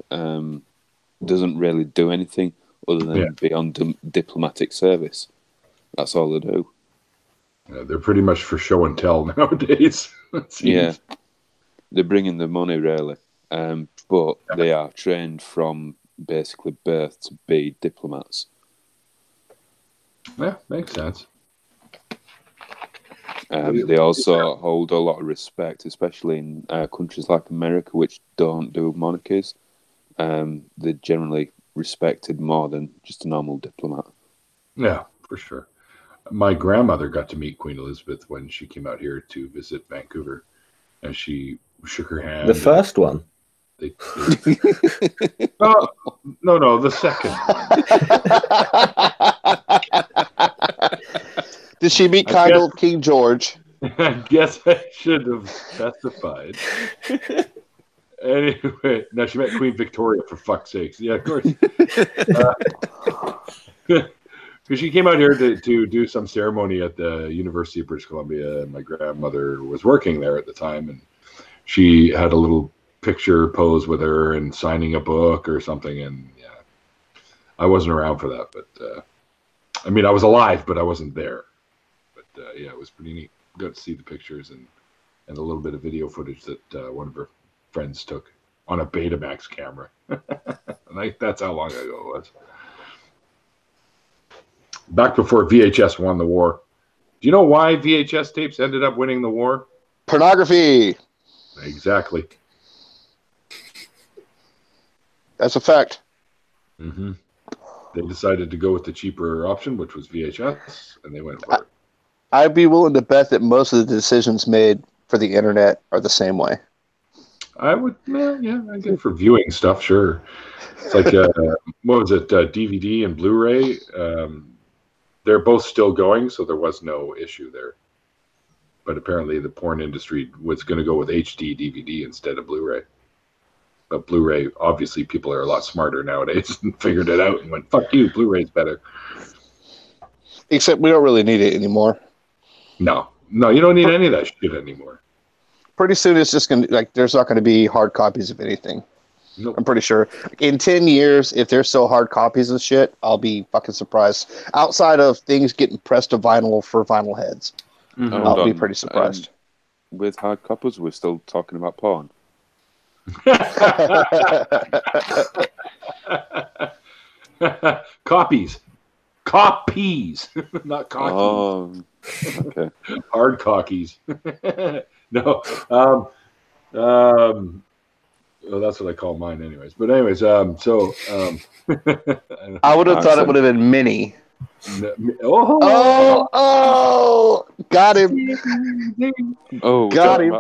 C: doesn't really do anything other than be on diplomatic service. That's all they do.
B: Yeah, they're pretty much for show and tell nowadays.
C: Yeah, they're bringing the money really, but they are trained from basically birth to be diplomats.
B: Yeah, makes sense.
C: They also hold a lot of respect, especially in countries like America, which don't do monarchies. They're generally respected more than just a normal diplomat.
B: Yeah, for sure. My grandmother got to meet Queen Elizabeth when she came out here to visit Vancouver, and she shook her hand.
A: The first one?
B: No, the second.
D: Did she meet kind old King George?
B: I guess I should have specified. Anyway, no, she met Queen Victoria, for fuck's sakes. Yeah, of course. Because she came out here to do some ceremony at the University of British Columbia, and my grandmother was working there at the time, and she had a little picture pose with her and signing a book or something, and yeah, I wasn't around for that, but I mean, I was alive, but I wasn't there. But yeah, it was pretty neat. Got to see the pictures and a little bit of video footage that one of her friends took on a Betamax camera. That's how long ago it was. Back before VHS won the war. Do you know why VHS tapes ended up winning the war?
D: Pornography.
B: Exactly.
D: That's a fact.
B: Mm-hmm. They decided to go with the cheaper option, which was VHS, and they went for it.
D: I'd be willing to bet that most of the decisions made for the internet are the same way.
B: I would, yeah, I get for viewing stuff, sure. It's like, what was it, DVD and Blu-ray? They're both still going, so there was no issue there. But apparently the porn industry was going to go with HD DVD instead of Blu-ray. But Blu-ray, obviously people are a lot smarter nowadays and figured it out and went, fuck you, Blu-ray's better.
D: Except we don't really need it anymore.
B: No, you don't need any of that shit anymore.
D: Pretty soon it's just going to, like, there's not going to be hard copies of anything.
B: Nope.
D: I'm pretty sure. In 10 years, if there's still hard copies of shit, I'll be fucking surprised. Outside of things getting pressed to vinyl for vinyl heads, I'll be pretty surprised.
C: With hard copies, we're still talking about porn.
B: Copies, not cockies.
C: Oh, okay.
B: Hard cockies. No. Well, that's what I call mine, anyways. But anyways, I
D: would have thought it would have been mini.
B: Oh,
D: got him.
C: Oh,
D: got him.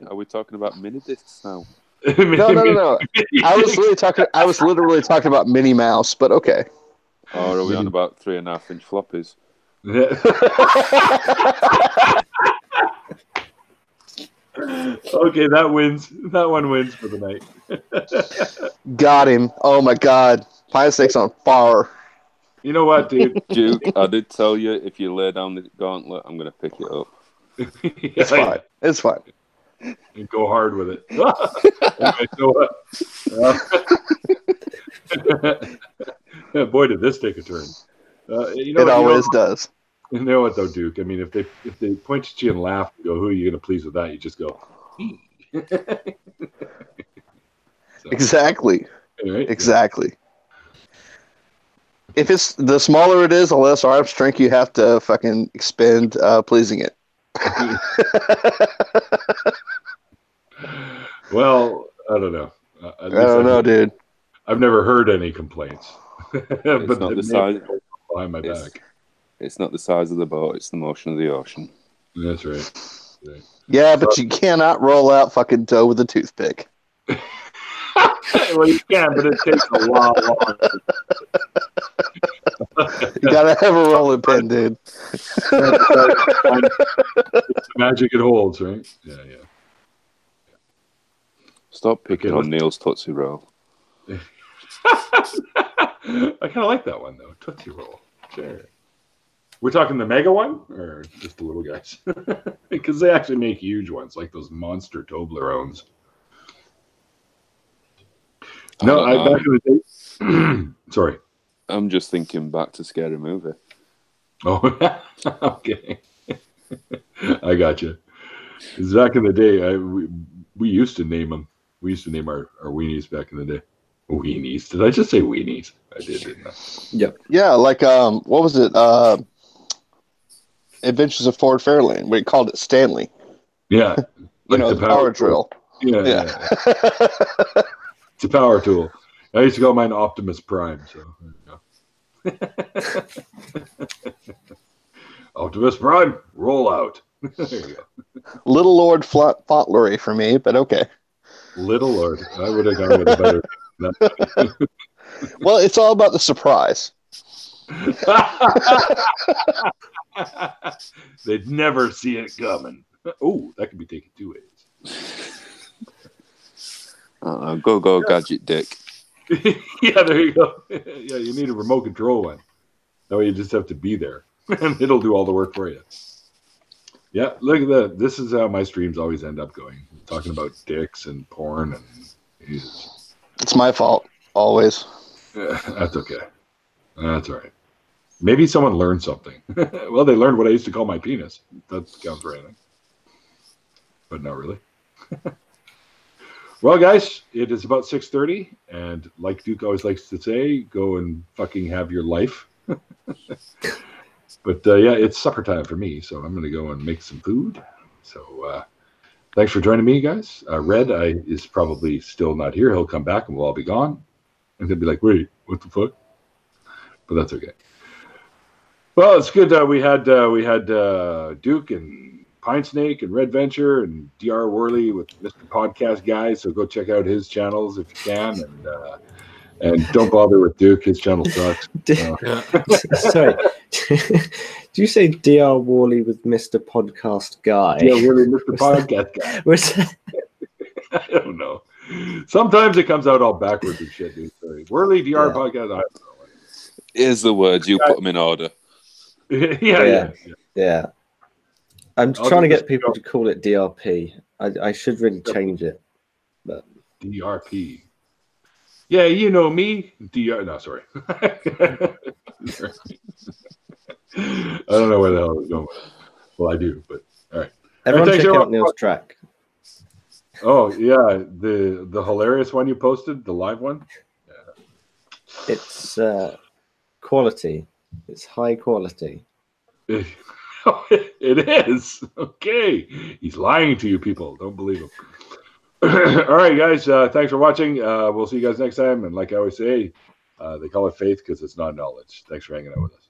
C: Are we talking about mini discs now?
D: No. I was literally talking about Minnie Mouse, but okay.
C: Or are we on about 3.5-inch floppies?
B: Okay, that wins. That one wins for the night.
D: Got him. Oh my god. Pie steak's on fire.
B: You know what, dude?
C: Duke, I did tell you if you lay down the gauntlet, I'm going to pick it up.
D: It's fine. It's fine.
B: You go hard with it. Boy, did this take a turn.
D: It always does.
B: You know what though, Duke? I mean, if they point at you and laugh and go, "Who are you going to please with that?" You just go, so,
D: exactly.
B: Right?
D: Exactly. If it's the smaller it is, the less arm strength you have to fucking expend pleasing it.
B: Well, I don't know.
D: I don't know, dude.
B: I've never heard any complaints.
C: But not the size
B: behind my back.
C: It's not the size of the boat; it's the motion of the ocean.
B: That's right.
D: Yeah, but you cannot roll out fucking dough with a toothpick.
B: Well, you can, but it takes a lot longer.
D: You gotta have a rolling pin, dude.
B: It's the magic it holds, right? Yeah.
C: Stop picking on Neil's Tootsie Roll.
B: I kind of like that one, though. Tootsie Roll. Sure. We're talking the mega one or just the little guys? Because they actually make huge ones, like those monster Toblerones. No, back in the day. Sorry.
C: I'm just thinking back to Scary Movie.
B: Oh, okay. I got you. Because back in the day, we used to name them. We used to name our weenies back in the day. Weenies. Did I just say weenies? I did, didn't I?
A: Yep.
D: Yeah, like what was it? Adventures of Ford Fairlane. We called it Stanley.
B: Yeah.
D: Like the power drill.
B: Yeah. It's a power tool. I used to call mine Optimus Prime. So there you go. Optimus Prime, roll out. There you go.
D: Little Lord Fauntleroy for me, but okay.
B: Little Lord. I would have gone with a better.
D: Well, it's all about the surprise.
B: They'd never see it coming. Oh, that could be taken two ways.
C: Go, Gadget Dick.
B: Yeah, there you go. Yeah, you need a remote control one. That way you just have to be there, and it'll do all the work for you. Yeah, look at that. This is how my streams always end up going. Talking about dicks and porn and Jesus.
D: It's my fault, always.
B: That's okay. That's all right. Maybe someone learned something. Well, they learned what I used to call my penis. That counts for anything. But not really. Well, guys, it is about 6:30, and like Duke always likes to say, go and fucking have your life. But yeah, it's supper time for me, so I'm going to go and make some food. So thanks for joining me, guys. Red is probably still not here. He'll come back, and we'll all be gone. And he'll be like, wait, what the fuck? But that's okay. Well, it's good. We had Duke and Pine Snake and Red Venture and Dr. Worley with Mr. Podcast Guy. So go check out his channels if you can, and don't bother with Duke. His channel sucks.
A: Sorry, do you say Dr. Worley with Mr. Podcast Guy?
B: Yeah, really, Mr. Podcast Guy. I don't know. Sometimes it comes out all backwards and shit, dude. Sorry. Worley, Dr. Podcast. I don't know.
C: Here's the words. You put them in order.
B: Yeah.
A: I'm trying to get people to call it DRP. I should really change it. But
B: DRP. Yeah, you know me. No, sorry. I don't know where the hell I was going with it. Well, I do, but all right.
A: Everyone check out Neil's track.
B: Oh, yeah. The hilarious one you posted, the live one? Yeah.
A: It's quality. It's high quality.
B: It is. Okay. He's lying to you people. Don't believe him. All right, guys. Thanks for watching. We'll see you guys next time. And like I always say, they call it faith because it's not knowledge. Thanks for hanging out with us.